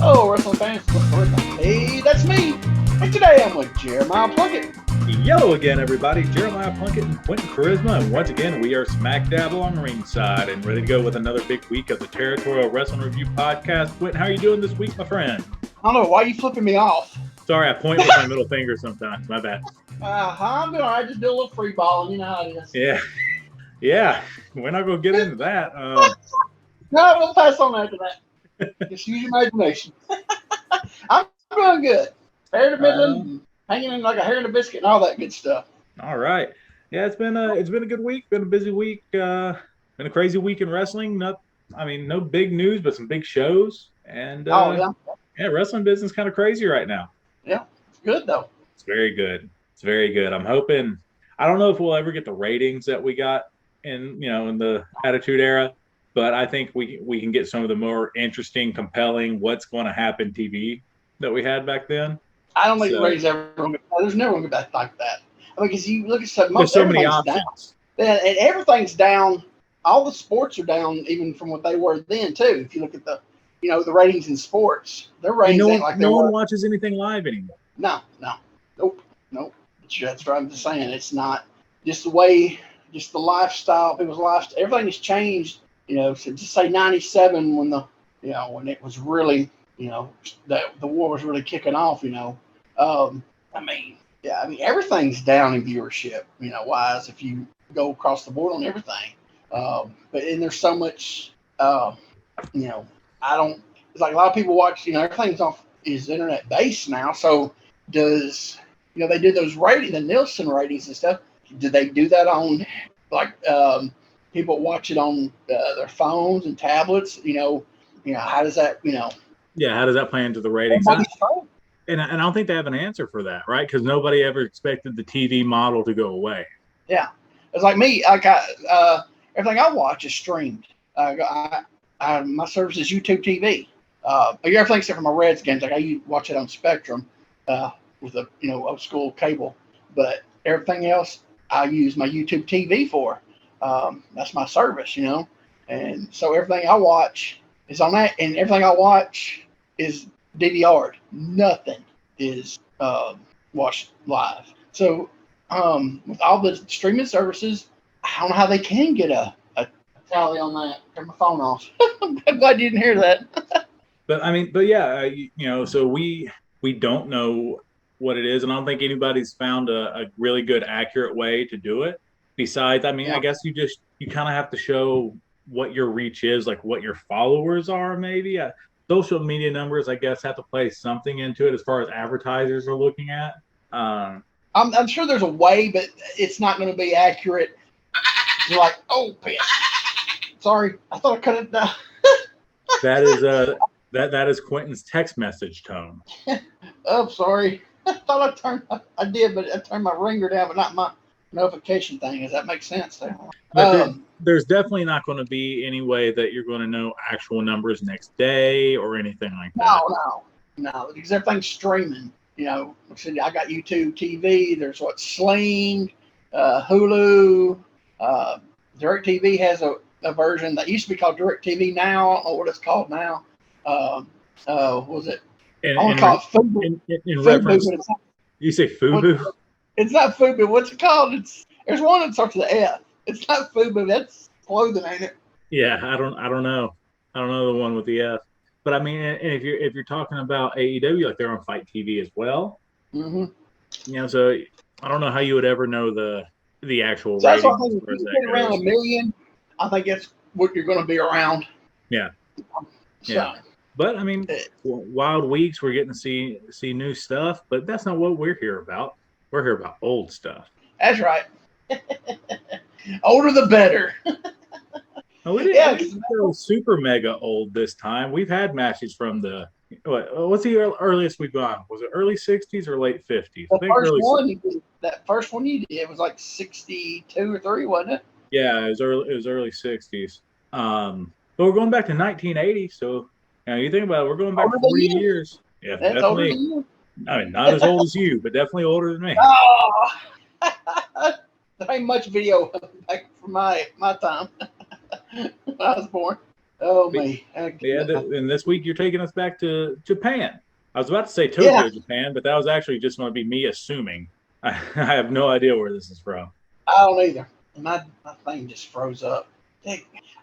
Hello, wrestling fans. Hey, that's me. And today I'm with Jeremiah Plunkett. Yo again, everybody. Jeremiah Plunkett and Quentin Charisma. And once again, we are smack dab along ringside and ready to go with another big week of the Territorial Rasslin Review podcast. Quentin, how are you doing this week, my friend? I don't know. Why are you flipping me off? Sorry, I point with my middle finger sometimes. My bad. I'm doing all right. Just do a little free balling. You know how it is. Yeah. We're not going to get into that. No, we'll pass on after that. Just use your imagination. I'm doing good. Hair to Midland, hanging in like a hair in a biscuit and all that good stuff. All right. Yeah, it's been a good week. Been a busy week. Been a crazy week in wrestling. No big news, but some big shows. And wrestling business kind of crazy right now. Yeah, it's good though. It's very good. It's very good. I'm hoping. I don't know if we'll ever get the ratings that we got in the Attitude Era, but I think we can get some of the more interesting, compelling, what's going to happen TV that we had back then. I don't think the ratings ever. There's never going to be like that. I mean, because you look at there's so many options. Down. And everything's down. All the sports are down, even from what they were then too. If you look at the ratings in sports, their ratings ain't like they were. No one watches anything live anymore. No, nope. That's what I'm just saying. It's not just the way, just the lifestyle, people's lifestyle. Everything has changed. So just say 97 when when it was really, the war was really kicking off. Everything's down in viewership. Wise if you go across the board on everything. There's so much. I don't. It's like a lot of people watch. Everything's is internet based now. So does they do those ratings, the Nielsen ratings and stuff? Do they do that on people watch it on their phones and tablets? How does that? Yeah, how does that play into the ratings? And I don't think they have an answer for that, right? Because nobody ever expected the TV model to go away. Yeah, it's like me. Everything I watch is streamed. My service is YouTube TV. Everything except for my Reds games. Like I watch it on Spectrum with a old school cable. But everything else I use my YouTube TV for. That's my service, And so everything I watch is on that, and everything I watch is DVR'd. Nothing is watched live. So with all the streaming services, I don't know how they can get a tally on that. Turn my phone off. I'm glad you didn't hear that. So we don't know what it is, and I don't think anybody's found a really good, accurate way to do it. Besides, I guess you kind of have to show what your reach is, like what your followers are, maybe. Social media numbers, I guess, have to play something into it as far as advertisers are looking at. I'm sure there's a way, but it's not going to be accurate. You're like, oh, bitch. Sorry, I thought I cut it down. That is Quentin's text message tone. Oh, sorry. I thought I did, but I turned my ringer down, but not my notification thing. Does that make sense there? There's definitely not going to be any way that you're going to know actual numbers next day or anything like that. No, because everything's streaming. I got YouTube TV. There's Sling, Hulu, DirecTV has a version that used to be called DirecTV Now. I don't know what it's called now. What was it? I want to call it Fubu. In reference, you say Fubu? It's not Fubu. What's it called? There's one that starts with F. It's not Fubu. That's clothing, ain't it? Yeah, I don't know. I don't know the one with the F. But if you're talking about AEW, like they're on Fight TV as well. Mm-hmm. So I don't know how you would ever know the actual ratings. That's why if you get around 1 million, I think that's what you're going to be around. Yeah. Yeah. But wild weeks. We're getting to see new stuff, but that's not what we're here about. We're here about old stuff. That's right. Older the better. Oh, it is. Yeah, it's super mega old this time. We've had matches from what's the earliest we've gone? Was it early 60s or late 50s? That first one you did was like 62 or 3, wasn't it? Yeah, it was early 60s. But we're going back to 1980, so you think about it, we're going back 40 years. Yeah, that's definitely. Older than you. Not as old as you, but definitely older than me. Oh, there ain't much video back from my time when I was born. Oh, But, me. and this week you're taking us back to Japan. I was about to say Tokyo, Japan, but that was actually just going to be me assuming. I have no idea where this is from. I don't either. My thing just froze up.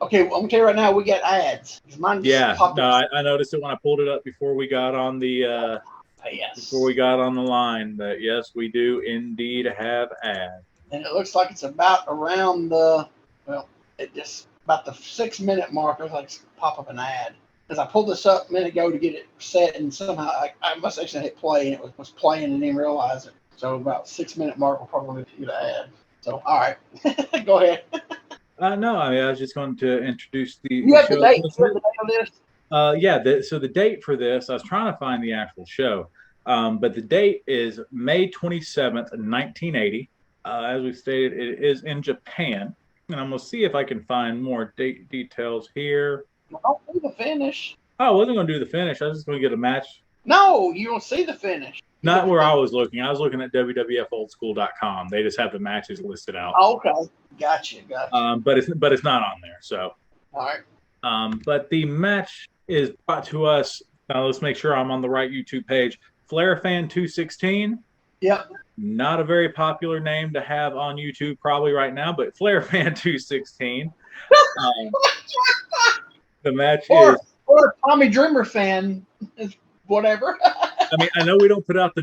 Okay, well, I'm going to tell you right now, we got ads. Mine just popped up. I noticed it when I pulled it up before we got on the line that yes, we do indeed have ads. And it looks like it's about around about the 6-minute mark. It was like pop up an ad. As I pulled this up a minute ago to get it set, and somehow I must actually hit play, and it was playing and didn't realize it. So about 6-minute mark, we'll probably get an ad. So, all right. Go ahead. No, I was just going to introduce the You have show. the date on this? So the date for this, I was trying to find the actual show, but the date is May 27th, 1980. As we stated, it is in Japan. And I'm going to see if I can find more date details here. Don't do the finish. Oh, I wasn't going to do the finish. I was just going to get a match. No, you don't see the finish. Not where I was looking. I was looking at WWFoldschool.com. They just have the matches listed out. Oh, okay. Gotcha. But it's not on there. So. All right. But the match is brought to us. Now let's make sure I'm on the right YouTube page. Flair Fan 216. Yep. Not a very popular name to have on YouTube probably right now, but Flair Fan 216. The match is. Or Tommy Dreamer Fan, whatever. I mean, I know we don't put out the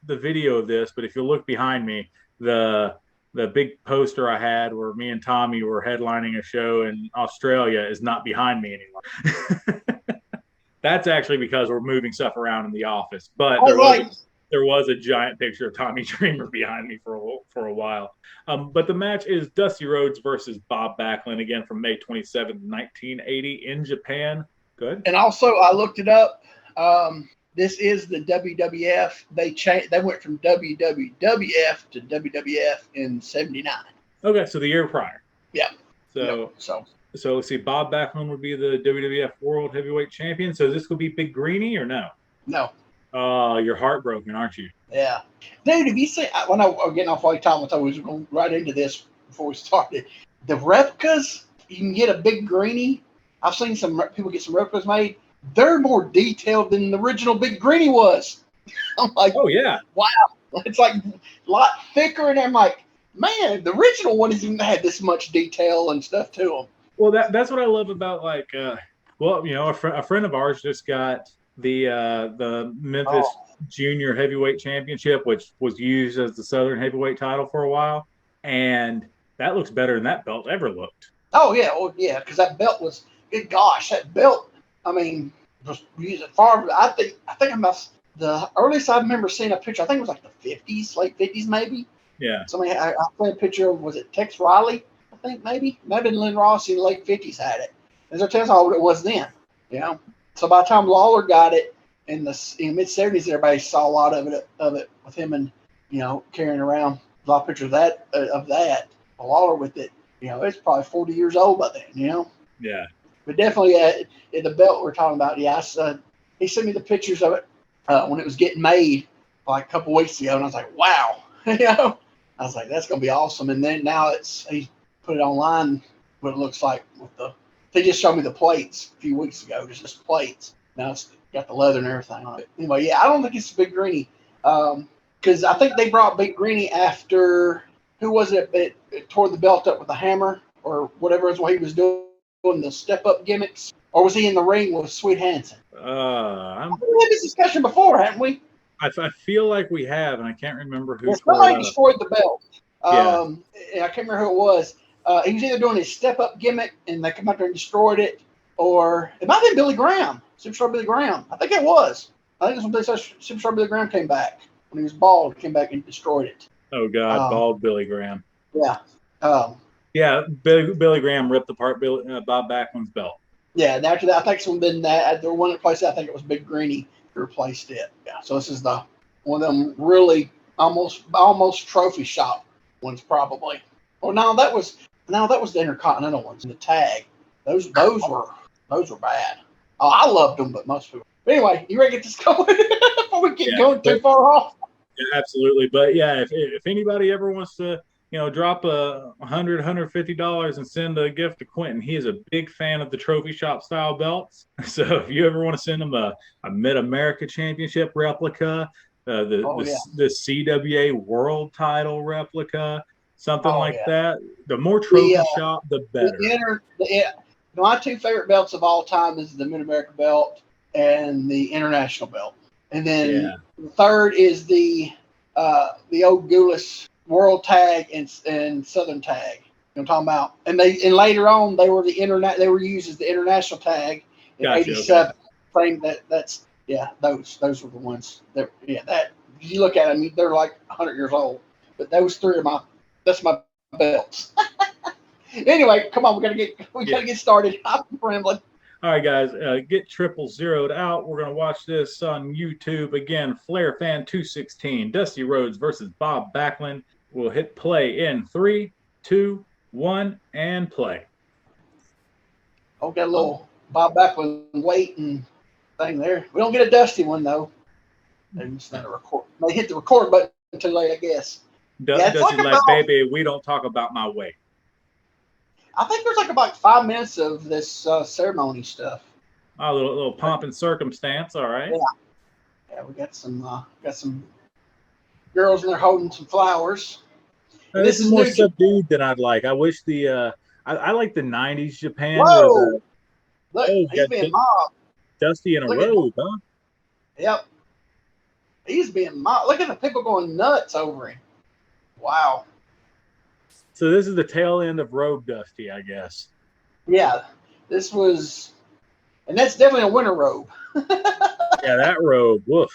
video of this, but if you look behind me, the big poster I had where me and Tommy were headlining a show in Australia is not behind me anymore. That's actually because we're moving stuff around in the office. But there was a giant picture of Tommy Dreamer behind me for a while. But the match is Dusty Rhodes versus Bob Backlund, again from May 27, 1980 in Japan. Good. And also, I looked it up. This is the WWF. They went from WWF to WWF in '79. Okay, so the year prior. Yeah. So let's see. Bob Backlund would be the WWF World Heavyweight Champion. So this would be Big Greenie or no? No. Oh, you're heartbroken, aren't you? Yeah. Dude, have you seen, when I was getting off white time, I was going right into this before we started. The replicas, you can get a Big Greenie. I've seen some people get some replicas made. They're more detailed than the original Big Greenie was. I'm like, oh, yeah. Wow. It's like a lot thicker. And I'm like, man, the original one hasn't even had this much detail and stuff to them. Well, that's what I love about, like, a friend of ours just got the Memphis Junior Heavyweight Championship, which was used as the Southern Heavyweight title for a while. And that looks better than that belt ever looked. Oh, yeah. Well, yeah, because that belt was, good gosh, that belt, I mean, was used far. I think the earliest I remember seeing a picture, I think it was like the 50s, late 50s maybe. Yeah. Somebody, I played a picture of, was it Tex Riley? I think maybe. Might have been Lynn Ross in the late 50s had it. And so tells how old it was then, you know. So by the time Lawler got it in the mid 70s, everybody saw a lot of it with him and, you know, carrying around a lot of pictures of that. Lawler with it, you know, it's probably 40 years old by then, you know. Yeah. But definitely the belt we're talking about, he sent me the pictures of it when it was getting made like a couple weeks ago, and I was like, wow, you know. I was like, that's gonna be awesome. And then now he put it online what it looks like they just showed me the plates a few weeks ago, just plates. Now it's got the leather and everything on it. Anyway, yeah, I don't think it's Big Greenie. Because I think they brought Big Greenie after, who was it that tore the belt up with a hammer or whatever is what he was doing the step-up gimmicks? Or was he in the ring with Sweet Hansen? We had this discussion before, haven't we? I feel like we have, and I can't remember who. Somebody destroyed the belt. Yeah. I can't remember who it was. He was either doing his step-up gimmick, and they come out there and destroyed it, or it might have been Billy Graham, Superstar Billy Graham. I think it was. I think it was when Superstar Billy Graham came back. When he was bald, came back and destroyed it. Oh, God, bald Billy Graham. Yeah. Billy Graham ripped apart Bob Backlund's belt. Yeah, and after that, I think it's been that. The one that placed it, I think it was Big Greenie who replaced it. Yeah, so this is the one of them really almost trophy shop ones, probably. Or no, that was the Intercontinental ones in the tag. Those were bad. Oh, I loved them, but most people. But anyway, you ready to get this going before we get going too far off? Yeah, absolutely. But yeah, if anybody ever wants to drop $150 and send a gift to Quentin. He is a big fan of the trophy shop style belts. So if you ever want to send him a Mid America Championship replica, the CWA World Title replica, something like that, the more trophy shop, the better. My two favorite belts of all time is the Mid America belt and the International belt, and then the third is the old Goulas World Tag and Southern Tag. You know what I'm talking about? And later on they were they were used as the International Tag in '87. Okay. Those were the ones that you look at them, they're like 100 years old. But those three are that's my belts. Anyway, come on, we gotta get started. I'm rambling. All right, guys, get 000'd out. We're going to watch this on YouTube. Again, Flair Fan 216, Dusty Rhodes versus Bob Backlund. We'll hit play in 3, 2, 1, and play. Oh, got a little Bob Backlund waiting thing there. We don't get a Dusty one, though. They just not a record. They hit the record button too late, I guess. Dusty like, baby, we don't talk about my weight. I think there's like about 5 minutes of this ceremony stuff. Oh, a little pomp and circumstance. All right. Yeah, we got some girls and they're holding some flowers. This is more subdued than I'd like. I wish I like the '90s Japan. Whoa! Look, he's being mobbed. Dusty in a robe, huh? Yep. He's being mobbed. Look at the people going nuts over him. Wow. So this is the tail end of Robe Dusty, I guess. Yeah, this was, and that's definitely a winter robe. Yeah, that robe, woof.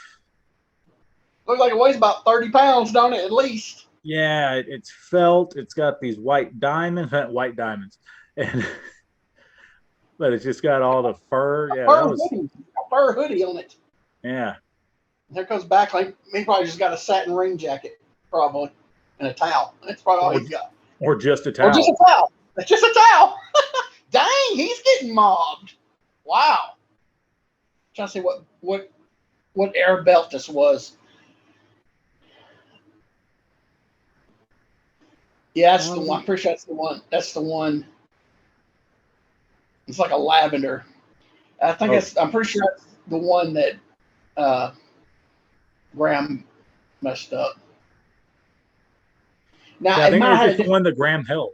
Looks like it weighs about 30 pounds, don't it, at least? Yeah, it's felt. It's got these white diamonds, and but it's just got all the fur. A fur hoodie on it. Yeah. There goes Backlund. He probably just got a satin rain jacket, probably, and a towel. That's probably all he's got. Or just a towel. Or just a towel. That's just a towel. Dang, he's getting mobbed. Wow. I'm trying to see what air belt this was. Yeah, that's the one. I'm pretty sure that's the one. That's the one. It's like a lavender. I think I'm pretty sure that's the one that Graham messed up. Now, I think it was the one that Graham held.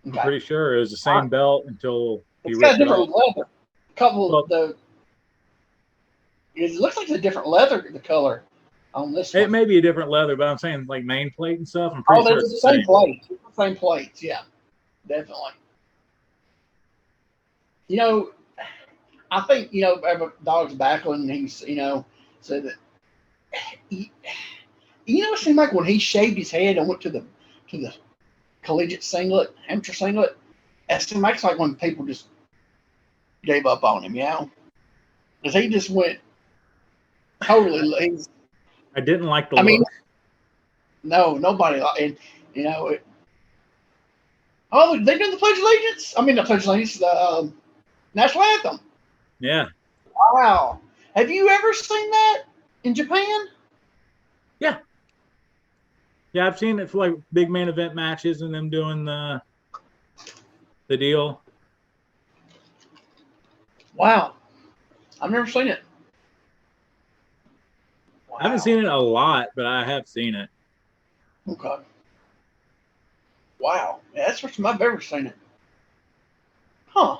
Okay. I'm pretty sure it was the same belt until he ripped it off. It's got different leather. It looks like it's a different leather, the color on this one. It may be a different leather, but I'm saying like main plate and stuff. I'm pretty sure it's the same plate. Same plates, yeah. Definitely. I think, Dog's Backlund, he's, said that it seemed like when he shaved his head and went to the collegiate singlet, amateur singlet, it seemed like when people just gave up on him, because he just went totally. I didn't like the look. No, nobody, and they're doing the Pledge of Allegiance. I mean, the Pledge of Allegiance, the national anthem. Yeah. Wow. Have you ever seen that in Japan? Yeah. Yeah, I've seen it for like big main event matches and them doing the deal. Wow. I've never seen it. Wow. I haven't seen it a lot, but I have seen it. Okay. Wow. Yeah, that's the first time I've ever seen it. Huh.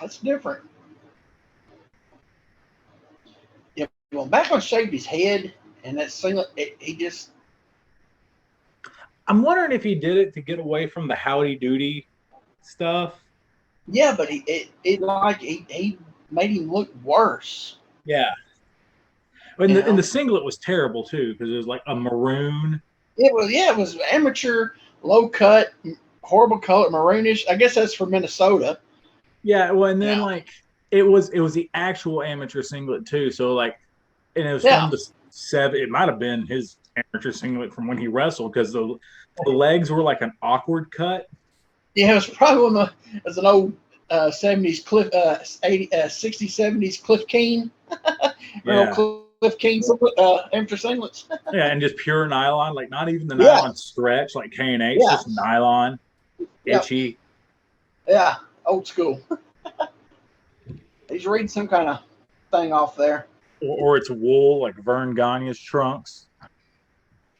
That's different. Yeah, well, Backlund shaved his head, and that singlet, he just. I'm wondering if he did it to get away from the howdy doody stuff. Yeah, but he made him look worse. Yeah. And the singlet was terrible too, because it was like a maroon. It was amateur, low cut, horrible color, maroonish. I guess that's for Minnesota. Yeah, well, and then it was the actual amateur singlet too. So and it was from the it might have been his amateur singlet from when he wrestled, because the legs were like an awkward cut. Yeah, it was probably as an old 70s Cliff, 60s, 70s Cliff Keen. Yeah. Cliff Cliff King's amateur singlets. Yeah, and just pure nylon, like not even the Yeah. nylon stretch like K&H, Yeah. just nylon, Yep. itchy. Yeah, old school. He's reading some kind of thing off there. Or it's wool, like Vern Gagne's trunks.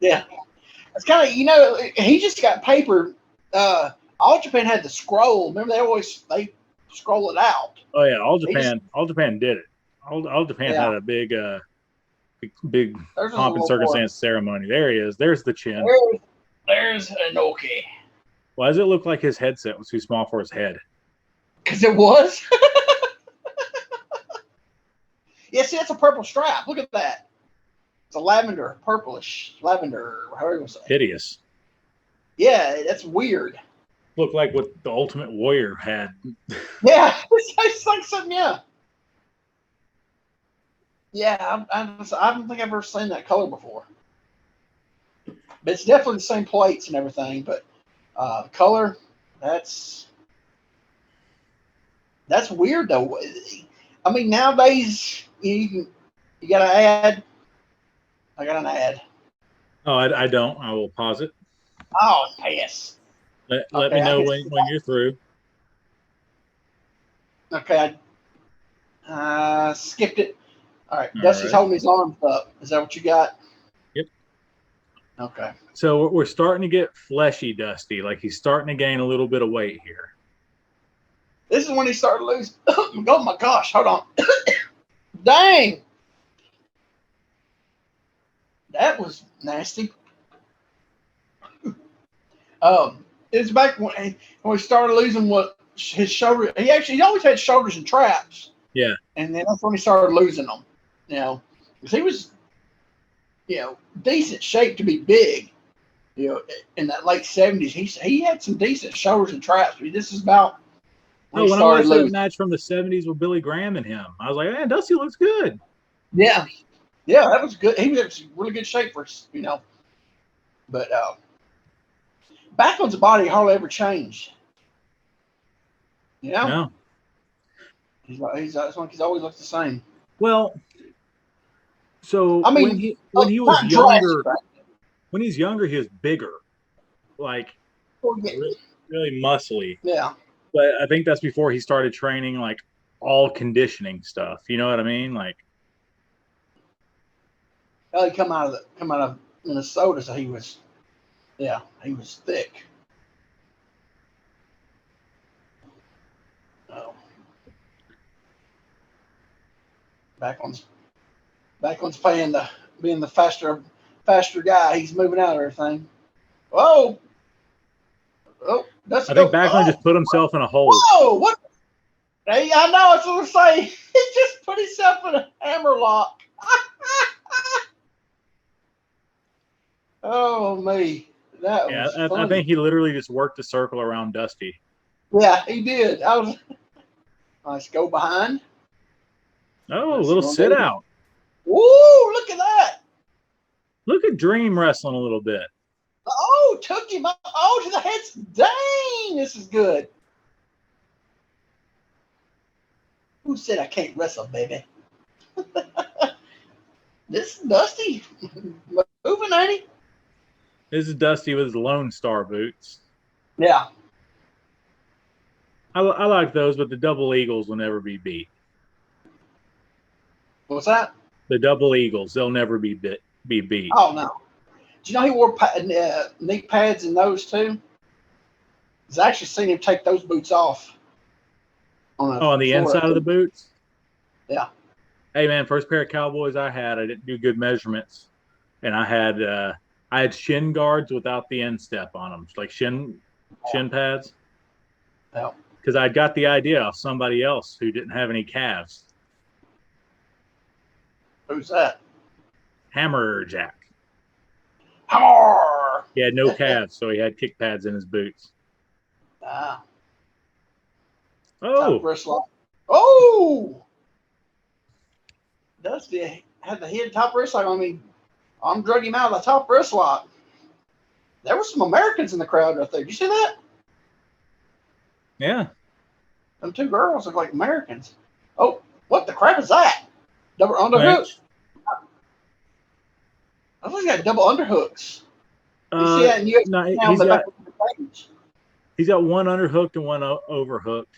Yeah. It's kind of, he just got paper. All Japan had the scroll. Remember, they scroll it out. Oh yeah, All Japan did it. All Japan Yeah. had a big big There's a pomp and little circumstance ceremony. There he is. There's the chin. There's Inoki. Why does it look like his headset was too small for his head? Because it was. Yeah, see, that's a purple strap. Look at that. It's a lavender, purplish, lavender, however you say. Hideous. Yeah, that's weird. Looked like what the Ultimate Warrior had. Yeah, it's like something, yeah. Yeah, I don't think I've ever seen that color before. But it's definitely the same plates and everything, but color, that's weird though. I mean, nowadays you got to add. I got an ad. Oh, I don't. I will pause it. Oh, yes. Let me know when you're through. Okay, I skipped it. All right, Dusty's holding his arms up. Is that what you got? Yep. Okay. So we're starting to get fleshy Dusty. Like he's starting to gain a little bit of weight here. This is when he started losing. Oh my gosh! Hold on. Dang. That was nasty. It's back when we started losing his shoulder. He always had shoulders and traps. Yeah. And then that's when he started losing them. Because he was, decent shape to be big. In that late 70s, he had some decent shoulders and traps. I mean, this is about when I watched that match from the 70s with Billy Graham and him, I was like, man, Dusty looks good. Yeah. Yeah, that was good. He was in really good shape for, But Backlund's body hardly ever changed. No. He's always looked the same. Well, so I mean, when he was younger, when he's younger, he was bigger, like really muscly. Yeah. But I think that's before he started training like all conditioning stuff. You know what I mean? Like, he come out of Minnesota, so he was thick. Oh. Backlund's being the faster guy. He's moving out of everything. Whoa! Oh, I think Backlund just put himself in a hole. Whoa! What? Hey, I know. I was going to say he just put himself in a hammer lock. Oh me! That was funny. I think he literally just worked a circle around Dusty. Yeah, he did. Nice go behind. Oh, a little sit out. Woo! Look at that. Look at Dream wrestling a little bit. Oh, took him up. Oh, to the head. Dang, this is good. Who said I can't wrestle, baby? This is Dusty. Moving, ain't he? This is Dusty with his Lone Star boots. Yeah. I like those, but the double eagles will never be beat. What's that? The double eagles, they'll never be beat. Oh, no. Do you know he wore knee pads in those too? I've actually seen him take those boots off. On the inside of the boots? Yeah. Hey, man, first pair of Cowboys I didn't do good measurements. And I had shin guards without the instep on them, like shin pads. Yeah. Because I got the idea off somebody else who didn't have any calves. Who's that? Hammer Jack. Hammer! He had no calves, so he had kick pads in his boots. Ah. Oh! Top wrist lock. Oh! Dusty had the head top wrist lock on me. I'm drug him out of the top wrist lock. There were some Americans in the crowd right there. Did you see that? Yeah. Them two girls look like Americans. Oh, what the crap is that? Double on the hook. I think he's got double underhooks. You see that in UFC No, now on the back of the page. He's got one underhooked and one overhooked.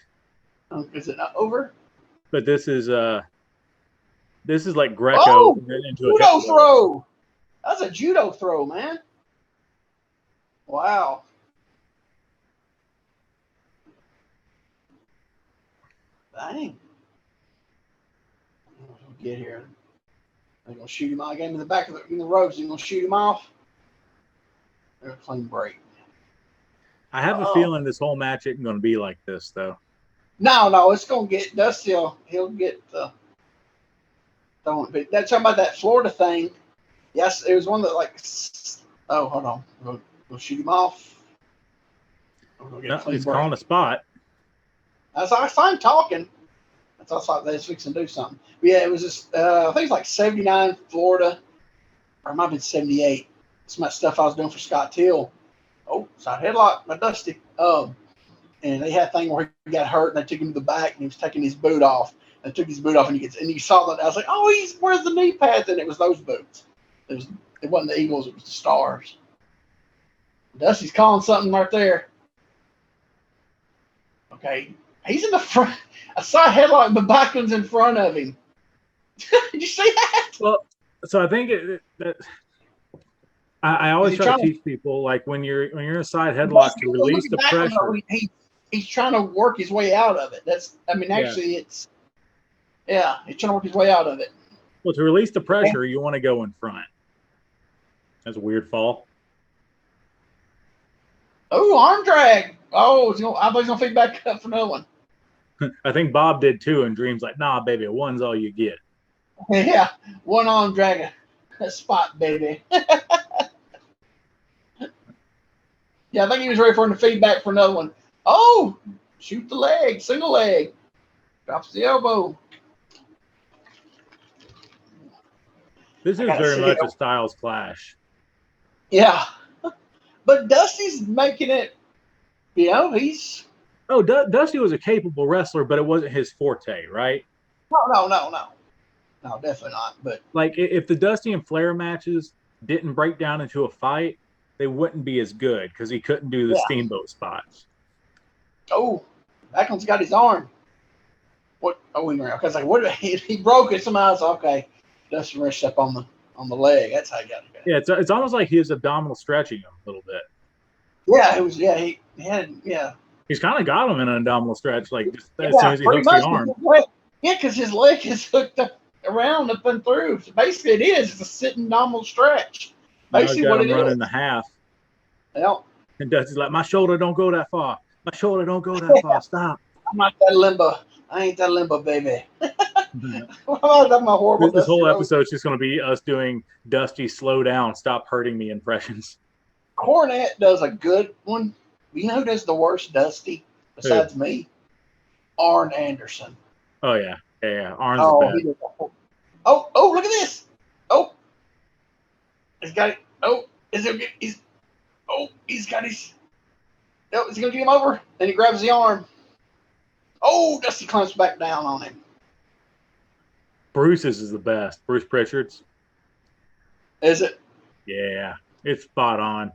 Is it not over? But this is like Greco into a judo throw. That's a judo throw, man. Wow. Dang. Get here. They're gonna shoot him out. I got him in the back of the ropes. They're gonna shoot him off. They're a clean break. I have a feeling this whole match isn't going to be like this, though. No, it's gonna get Dusty. He'll get the. That's talking about that Florida thing. Yes, it was one that like. Oh, hold on. We'll shoot him off. No, he's calling a spot. That's I saw him talking. That's I thought they was fixing to do something. But yeah, it was just I think it's like 79 Florida, or it might have been 78. Some of that stuff I was doing for Scott Till. Oh, side headlock by Dusty. And they had a thing where he got hurt and they took him to the back and he was taking his boot off. And took his boot off and you saw that. I was like, oh, where's the knee pads? And it was those boots. It wasn't the Eagles, it was the Stars. Dusty's calling something right there. Okay. He's in the front. I saw a headlock, but Backlund's in front of him. Did you see that? Well, so I think I always try to teach people, like when you're in a side headlock, to release the pressure. He's trying to work his way out of it. He's trying to work his way out of it. Well, to release the pressure, you want to go in front. That's a weird fall. Oh, arm drag. Oh, I thought he's going to feed back up for another one. I think Bob did too, and Dream's like, nah, baby, one's all you get. Yeah, one arm drag a spot, baby. Yeah, I think he was ready for him to feed back for another one. Oh, shoot the leg, single leg. Drops the elbow. This is very much a Styles clash. Yeah. But Dusty's making it, he's... Oh, Dusty was a capable wrestler, but it wasn't his forte, right? No. No, definitely not. But like, if the Dusty and Flair matches didn't break down into a fight, they wouldn't be as good because he couldn't do the steamboat spots. Oh, Backlund's got his arm. What? Oh, because like, what? He broke it somehow. It's okay. Dusty rushed up on the leg. That's how he got it. Yeah, it's almost like his abdominal stretching him a little bit. Yeah, it was. Yeah, he had. Yeah. He's kind of got him in an abdominal stretch, like just as soon as he hooks the arm. Yeah, because his leg is hooked up around up and through. So basically, it is. It's a sitting abdominal stretch. Basically, what it is. Running the half. Yeah. And Dusty's like, my shoulder don't go that far. My shoulder don't go that far. Stop. I'm not that limbo. I ain't that limbo, baby. This whole episode's just going to be us doing Dusty slow down, stop hurting me impressions. Cornette does a good one. You know who does the worst Dusty besides me? Arn Anderson. Oh, yeah. Arn's the best. Oh, look at this. Oh. He's got it. Oh, he's got his. Oh, is he going to get him over? Then he grabs the arm. Oh, Dusty clamps back down on him. Bruce's is the best. Bruce Pritchard's. Is it? Yeah, it's spot on.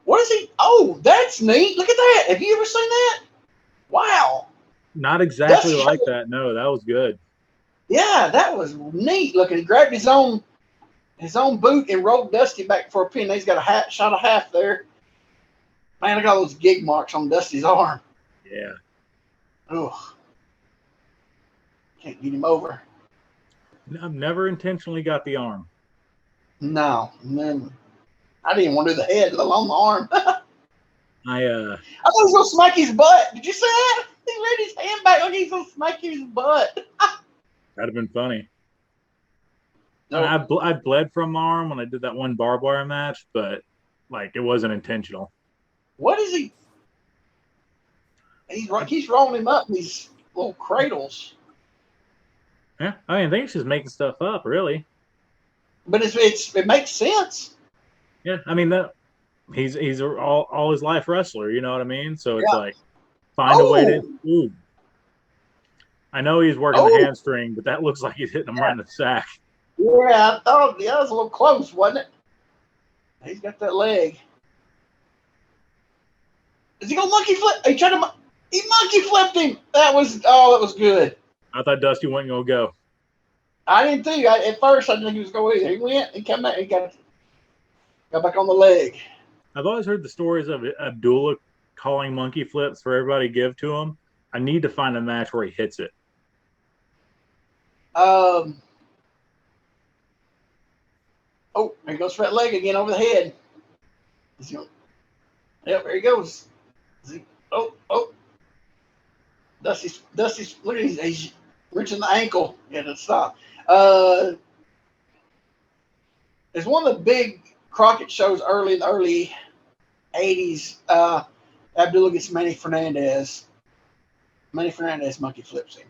What is he? Oh, that's neat. Look at that. Have you ever seen that? Wow. Not exactly like that. No, that was good. Yeah, that was neat looking. He grabbed his own boot and rolled Dusty back for a pin. He's got a shot of half there. Man, I got those gig marks on Dusty's arm. Yeah. Ugh. Can't get him over. I've never intentionally got the arm. No, man. I didn't even want to do the head, let alone the arm. I thought he was gonna smack his butt. Did you see that? He laid his hand back like he's gonna smack his butt. That'd have been funny. No. I bled from my arm when I did that one barbed wire match, but like it wasn't intentional. What is he? He's rolling him up in these little cradles. Yeah, I think he's just making stuff up, really. But it makes sense. Yeah, I mean that he's all his life wrestler, you know what I mean? So it's like find a way to. Ooh. I know he's working the hamstring, but that looks like he's hitting him right in the sack. Yeah, I thought that was a little close, wasn't it? He's got that leg. Is he gonna monkey flip? He tried to. He monkey flipped him. That was good. I thought Dusty wasn't gonna go. I didn't think. At first, I didn't think he was going either. He went. He came back. He got back on the leg. I've always heard the stories of Abdullah calling monkey flips for everybody to give to him. I need to find a match where he hits it. Oh, there he goes for that leg again over the head. Yep, there he goes. Dusty's look at he's reaching the ankle. Yeah, to stop. It's one of the big Crockett shows in the early 80s. Abdullah gets Manny Fernandez. Manny Fernandez monkey flips him.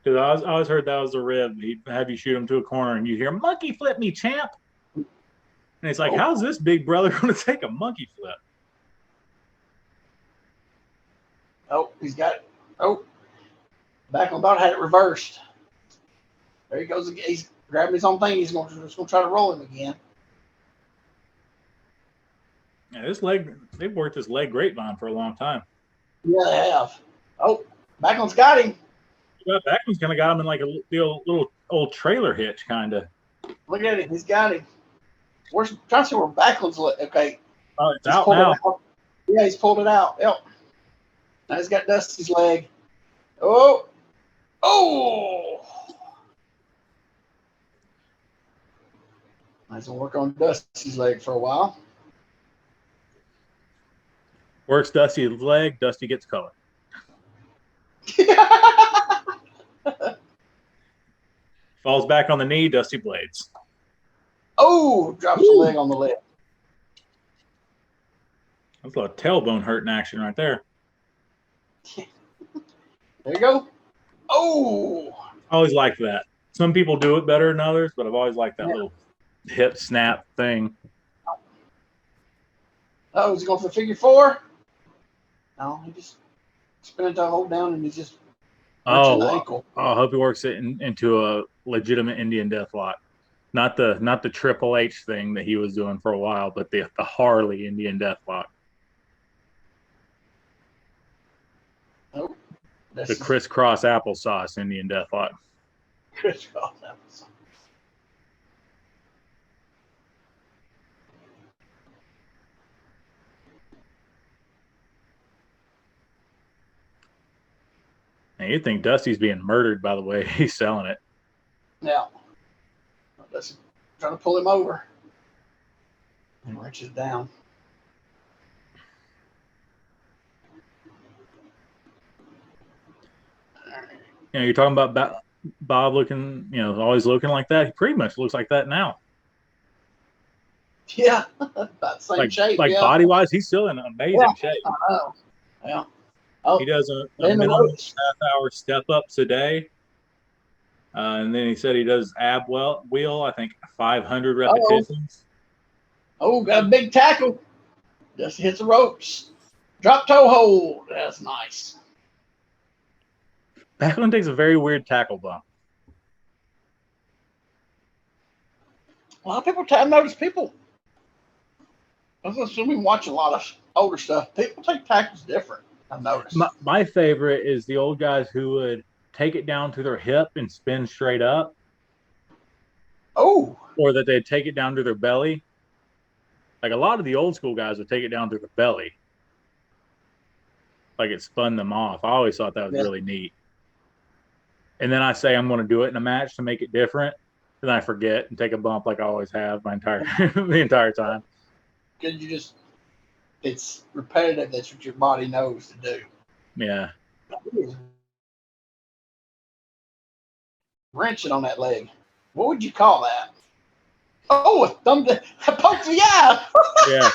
Because I always heard that was the rib. He'd have you shoot him to a corner and you hear, monkey flip me, champ. And it's like, how's this big brother going to take a monkey flip? Oh, he's got it. Oh, Backlund thought had it reversed. There he goes again. He's grabbing his own thing. He's going to try to roll him again. Yeah, they've worked this leg grapevine for a long time. Yeah, they have. Oh, Backlund's got him. Yeah, Backlund's kind of got him in like a little old trailer hitch, kind of. Look at him. He's got him. Trying to see where Backlund's okay. Oh, it's out now. Yeah, he's pulled it out. Yep. Now he's got Dusty's leg. Oh. Nice to work on Dusty's leg for a while. Works Dusty's leg, Dusty gets color. Falls back on the knee, Dusty blades. Oh, drops the leg on the leg. That's a lot of tailbone hurting action right there. There you go. Oh. I always like that. Some people do it better than others, but I've always liked that little hip snap thing. Oh, is he going for the figure four? No, he just spinning to hold down and he's just the ankle. I hope he works it into a legitimate Indian death lock. Not the Triple H thing that he was doing for a while, but the Harley Indian death lock. Nope. The crisscross applesauce Indian death lock. Crisscross applesauce. And you'd think Dusty's being murdered by the way he's selling it. Yeah. Dusty trying to pull him over. And reaches down. You know, you're talking about Bob looking, always looking like that. He pretty much looks like that now. Yeah, about same shape. Like body-wise, he's still in amazing shape. I know. Yeah. Oh, he does a minimum half-hour step-ups a day. And then he said he does ab wheel, I think 500 repetitions. Oh, got a big tackle. Just hits the ropes. Drop toe hold. That's nice. Backlund takes a very weird tackle bump. A lot of people, I've noticed people, I'm assuming watch a lot of older stuff. People take tackles different, I've noticed. My favorite is the old guys who would take it down to their hip and spin straight up. Oh. Or that they'd take it down to their belly. Like a lot of the old school guys would take it down to their belly. Like it spun them off. I always thought that was really neat. And then I say I'm going to do it in a match to make it different. Then I forget and take a bump like I always have the entire time. Because it's repetitive. That's what your body knows to do. Yeah. Wrenching on that leg. What would you call that? Oh, a thumb to poke the eye. Yeah.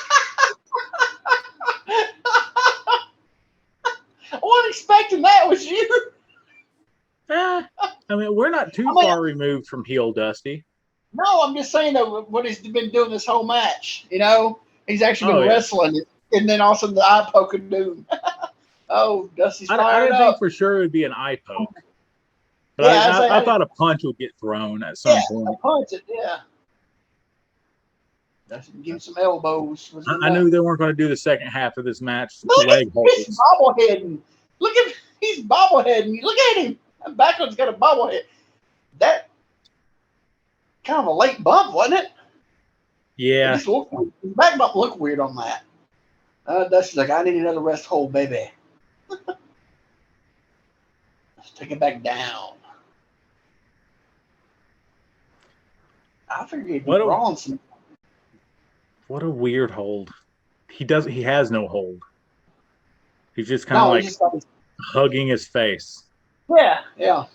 I wasn't expecting that. Was you? I mean, we're not too far removed from heel Dusty. No, I'm just saying that what he's been doing this whole match. He's actually been wrestling, and then also the eye poke of doom. Oh, Dusty's fired I didn't up. think for sure it would be an eye poke. But I thought a punch would get thrown at some point. A punch it, give him some elbows. I knew they weren't going to do the second half of this match. Look, leg holds. He's bobbleheading. He's bobbleheading. Look at him. Backlund's got a bobblehead. That kind of a late bump, wasn't it? Yeah. His back bump looked weird on that. Dusty's like, I need another rest hold, baby. Let's take it back down. I figured he'd be wrong. What a weird hold. He has no hold. He's just kind of hugging his face. Yeah.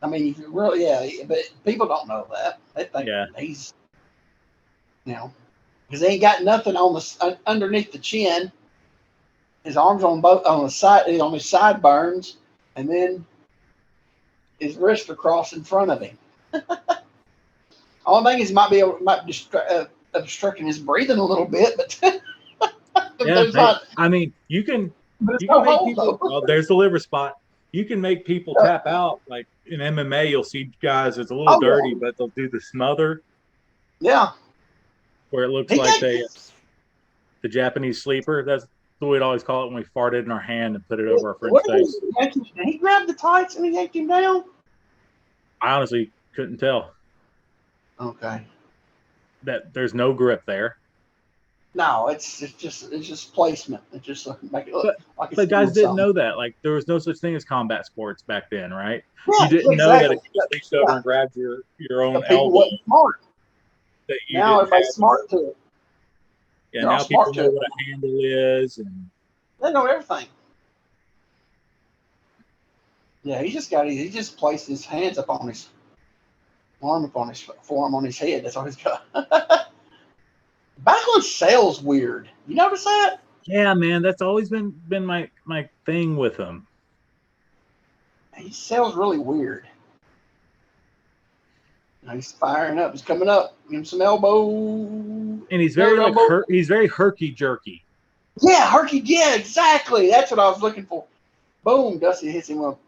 I mean, really, but people don't know that. They think he's, because they ain't got nothing on underneath the chin. His arms on the side, on his sideburns, and then his wrists are crossed in front of him. Only thing is, might be obstructing his breathing a little bit, but I mean, you can make people. Oh, there's the liver spot. You can make people tap out. Like in MMA, you'll see guys. It's a little dirty, but they'll do the smother. Yeah. Where it looks like the Japanese sleeper. That's what we'd always call it when we farted in our hand and put it over our friend's face. Did he grab the tights and he yanked him down? I honestly couldn't tell. Okay. That there's no grip there. No, it's just placement. It just make it look like it's. But guys didn't know that. Like there was no such thing as combat sports back then, right? Yeah, you didn't know that if you reached over and grabbed your own elbow. Smart. That you now everybody's smart to it. Yeah, now people know what a handle is, and they know everything. Yeah, he just placed his hands up on his arm, up on his forearm, on his head. That's all he's got. Backlund sells weird. You notice that? Yeah, man, that's always been my thing with him. He sells really weird. Now he's firing up. He's coming up. Give him some elbow. And he's very he's very herky jerky. Yeah, herky. Yeah, exactly. That's what I was looking for. Boom! Dusty hits him up.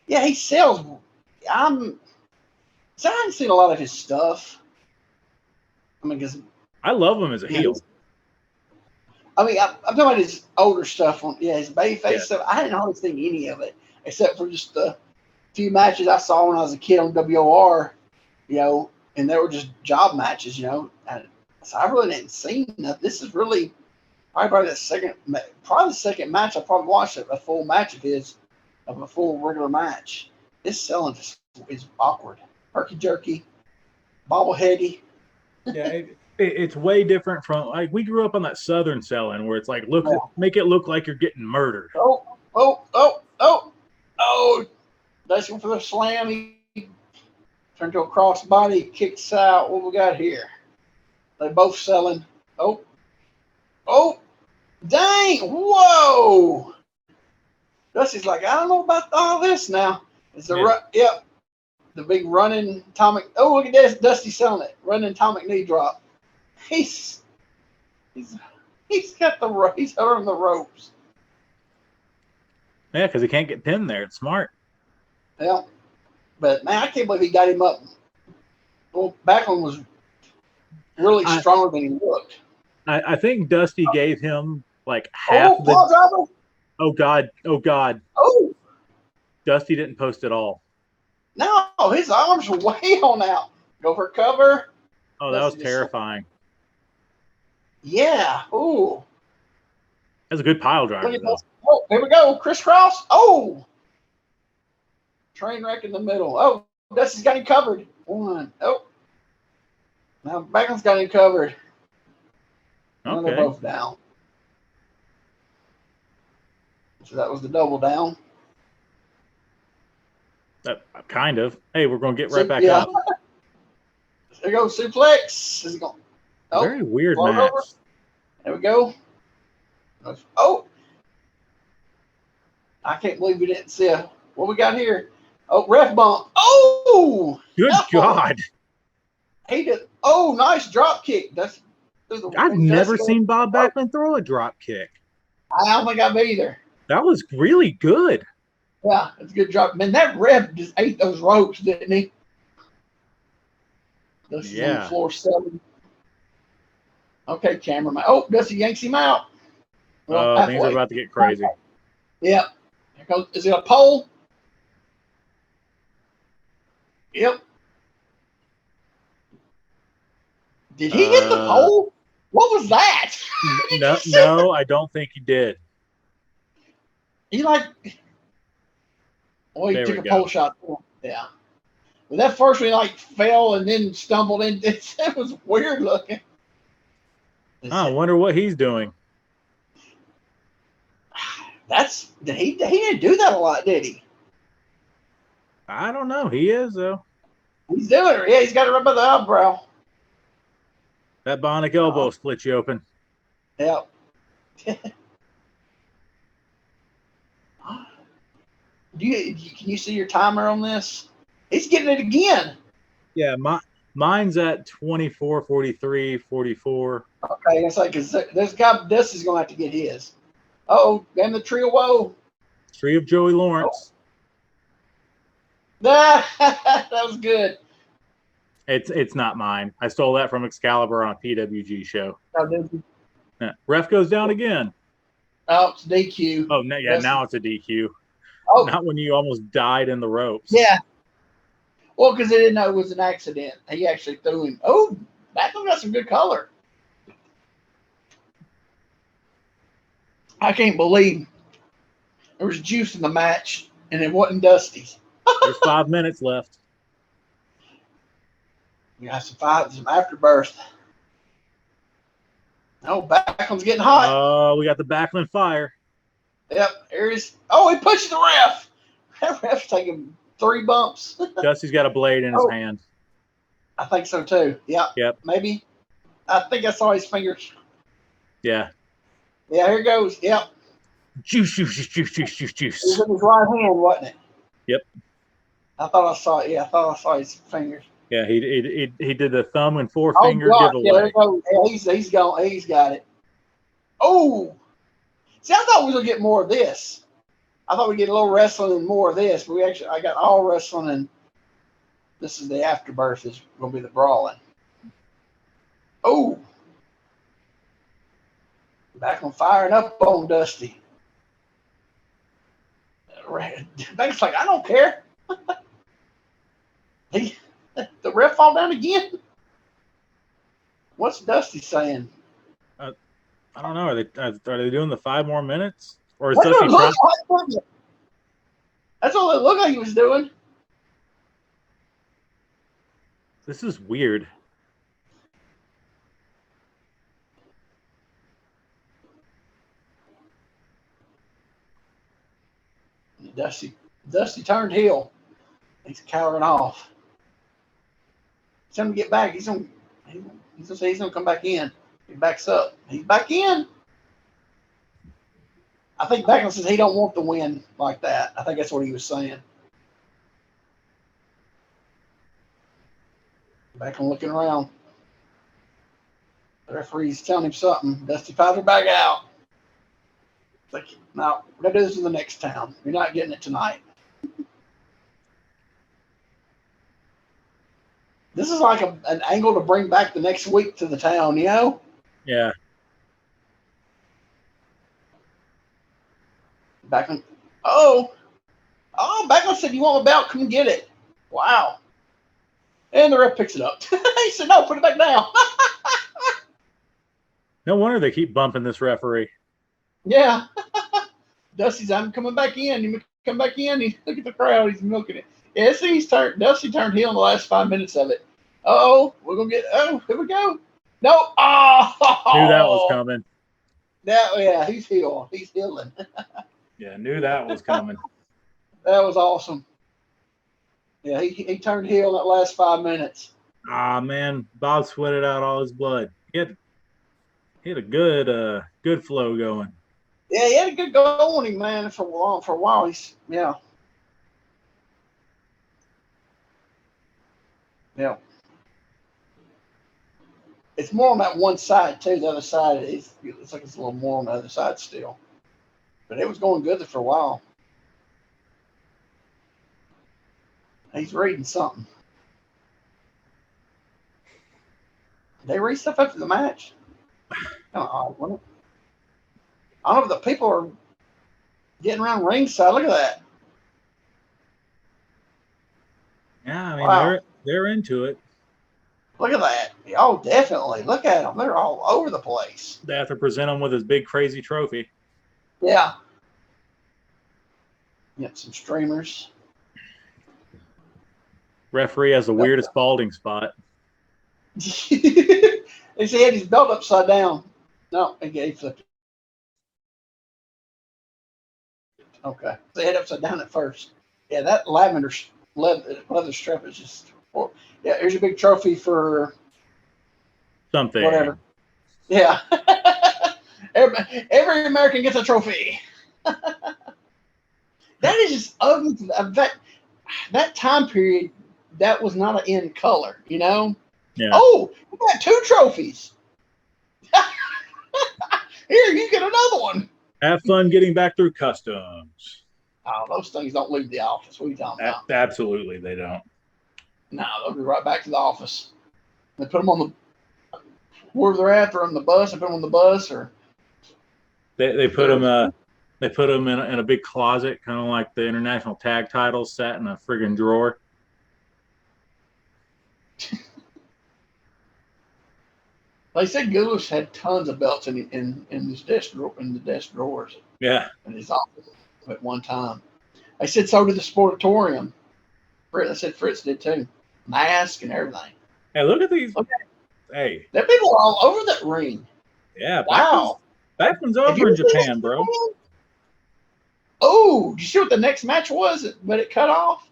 Yeah, he sells. I haven't seen a lot of his stuff. I mean, because I love him as a heel. I mean, I'm talking about his older stuff. His babyface stuff. I didn't hardly see any of it, except for just the few matches I saw when I was a kid on WOR, and they were just job matches, And so I really didn't see nothing. This is really probably the second match I probably watched a full match of his, of a full regular match. This selling is awkward, herky jerky, bobbleheady. Yeah. It's way different from like we grew up on that Southern selling where it's like make it look like you're getting murdered. That's one for the slam. He turned to a crossbody, kicks out. What we got here? They both selling. Oh, dang! Whoa! Dusty's like, I don't know about all this now. It's the the big running atomic. Oh, look at this! Dusty selling it. Running atomic knee drop. He's got he's earned the ropes. Yeah, because he can't get pinned there. It's smart. Yeah, but man, I can't believe he got him up. Well, Backlund was really stronger than he looked. I think Dusty gave him like half the. Oh God! Oh, Dusty didn't post at all. No, his arms were way on out. Go for cover. Oh, that was terrifying. Yeah. Ooh. That's a good pile driver. Oh, here we go. Crisscross. Oh. Train wreck in the middle. Oh, Dusty's got him covered. One. Oh. Now Backlund's got him covered. Okay. They're both down. So that was the double down. Kind of. Hey, we're going to get right back up. There goes suplex. Is he going? Oh, very weird match. Over. There we go. Oh. I can't believe we didn't see what we got here. Oh, ref bump. Oh. Good God. He did. Oh, nice drop kick. I've never seen Bob Backlund throw a drop kick. I don't think I've either. That was really good. Yeah, it's a good job. Man, that ref just ate those ropes, didn't he? Dusty's on the floor selling. Okay, cameraman. Oh, Dusty yanks him out. Well, things are about to get crazy. Yep. Here goes, is it a pole? Yep. Did he hit the pole? What was that? No, I don't think he did. He like, he took a pole shot. Yeah. But that first one like fell and then stumbled in. It was weird looking. I wonder what he's doing. He didn't do that a lot, did he? I don't know. He is though. He's doing it. Yeah, he's got it right by the eyebrow. That bionic elbow split you open. Yep. Can you see your timer on this? He's getting it again. Yeah, mine's at 24, 43, 44. Okay, that's like there's guy. This is gonna have to get his. Oh, damn the tree of woe. Tree of Joey Lawrence. That was good. It's not mine. I stole that from Excalibur on a PWG show. Oh, did you? Yeah. Ref goes down again. Oh, it's DQ. Oh, yeah, now it's a DQ. Oh. Not when you almost died in the ropes. Yeah. Well, because they didn't know it was an accident. He actually threw him. Oh, Backlund got some good color. I can't believe there was juice in the match and it wasn't Dusty's. There's 5 minutes left. We got some afterbirth. Oh, Backlund's getting hot. Oh, we got the Backlund fire. Yep, here he is. Oh, he pushed the ref. That ref's taking 3 bumps. Dusty's got a blade in his hand. I think so too. Yep. Maybe. I think I saw his fingers. Yeah. Yeah, here goes. Yep. Juice. It was in his right hand, wasn't it? Yep. I thought I saw it. Yeah, I thought I saw his fingers. Yeah, he did the thumb and forefinger giveaway. Yeah, there you go. Yeah, he's gone. He's got it. Oh, see, I thought we would get more of this. I thought we'd get a little wrestling and more of this, but I got all wrestling, and this is the afterbirth. Is going to be the brawling. Oh, Backlund firing up on Dusty. Back's like, I don't care. The ref fall down again. What's Dusty saying? I don't know. Are they doing the 5 more minutes, or is Dusty trying? That's all it looked like he was doing. This is weird. Dusty turned heel. He's cowering off. He's going to get back. He's going to say he's going to come back in. He backs up. He's back in. I think Backlund says he don't want the win like that. I think that's what he was saying. Backlund looking around. The referee's telling him something. Dusty powder back out. Like, no, we're going to do this in the next town. You're not getting it tonight. This is like an angle to bring back the next week to the town, you know? Yeah. Backlund. Backlund said, you want a belt? Come and get it. Wow. And the ref picks it up. He said, no, put it back down. No wonder they keep bumping this referee. Yeah. Dusty's, I'm coming back in. You come back in. Look at the crowd. He's milking it. Yeah, see, Dusty turned heel in the last 5 minutes of it. We're going to get, here we go. No. Knew that was coming. Yeah, he's heel. He's healing. Yeah, knew that was coming. That was awesome. Yeah, he turned heel in that last 5 minutes. Man, Bob sweated out all his blood. He had a good flow going. Yeah, he had a good go on him, man, for a while. Yeah. It's more on that one side too. The other side it's like it's a little more on the other side still. But it was going good for a while. He's reading something. They read stuff after the match. Kind of odd, wasn't it? I don't know if the people are getting around ringside. Look at that. Yeah, I mean Wow. they're into it. Look at that. Oh, definitely. Look at them. They're all over the place. They have to present him with his big crazy trophy. Yeah. Get some streamers. Referee has the weirdest balding spot. They say he had his belt upside down. No, he flipped it. Okay. They had upside down at first. Yeah, that lavender leather strap is just. Yeah, here's your big trophy for Something. whatever. Yeah. Every American gets a trophy. That is just ugly. That time period, that was not an in color, you know? Yeah. Oh, we got 2 trophies. Here, you get another one. Have fun getting back through customs. Oh, those things don't leave the office. What are you talking about? Absolutely, they don't. No, they'll be right back to the office. They put them on the where they're at. They're on the bus. They put them on the bus, or they put them. They put them in a big closet, kind of like the international tag titles sat in a friggin' drawer. They said Goulash had tons of belts in his desk in the desk drawers. Yeah. In his office at one time. They said so did the Sportatorium. They said Fritz did too. Mask and everything. Hey, look at these. Okay. Hey. That people are all over that ring. Yeah. Wow. Backlund's over in Japan, bro. Oh, did you see what the next match was? But it cut off?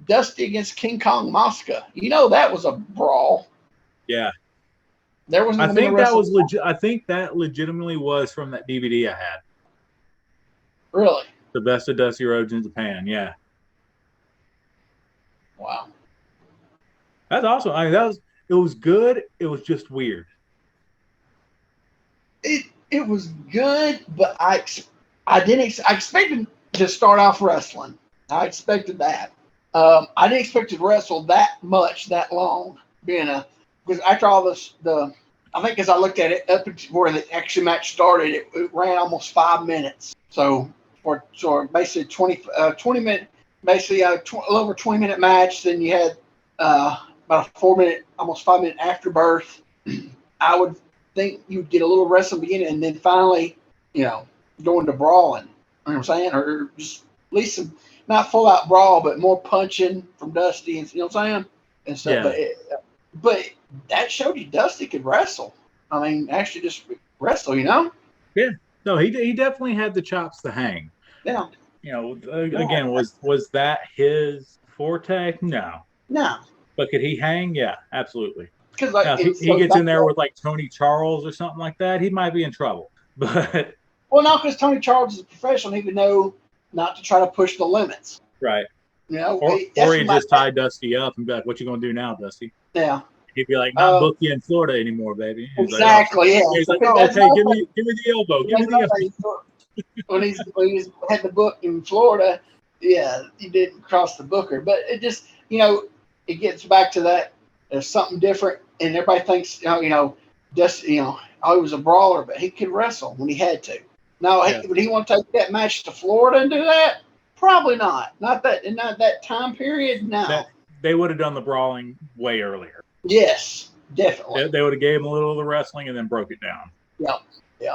Dusty against King Kong Mosca. You know that was a brawl. Yeah. There was. I think that was legit. I think that legitimately was from that DVD I had. Really? The Best of Dusty Rhodes in Japan. Yeah. Wow. That's awesome. I mean, it was good. It was just weird. It was good, but I expected to start off wrestling. I expected that. I didn't expect to wrestle that much, that long. Because after all this, I think as I looked at it, up to where the action match started, it ran almost 5 minutes. So basically 20 minute, basically a little over 20-minute match. Then you had about a 4 minute, almost 5 minute afterbirth. I would think you'd get a little wrestling beginning, and then finally, go into brawling. You know what I'm saying? Or just at least some, not full out brawl, but more punching from Dusty, and you know what I'm saying? And stuff. Yeah. But that showed you Dusty could wrestle. I mean, actually just wrestle, Yeah. No, he definitely had the chops to hang. Yeah. Again, was that his forte? No. But could he hang? Yeah, absolutely. Because if he gets in there with like Tony Charles or something like that, he might be in trouble. But because Tony Charles is a professional, he would know not to try to push the limits. Right. Or he just tie Dusty up and be like, "What you gonna do now, Dusty?" Yeah. He'd be like, "Not book you in Florida anymore, baby." He's exactly. Like, He's like, "Oh, okay, give me the elbow. Give me the elbow." When he had the book in Florida, yeah, he didn't cross the booker. But it just, it gets back to that. There's something different, and everybody thinks, Dusty, he was a brawler, but he could wrestle when he had to. Now, would he want to take that match to Florida and do that? Probably not. Not that time period. No. They would have done the brawling way earlier. Yes, definitely. They would have gave him a little of the wrestling and then broke it down. Yeah.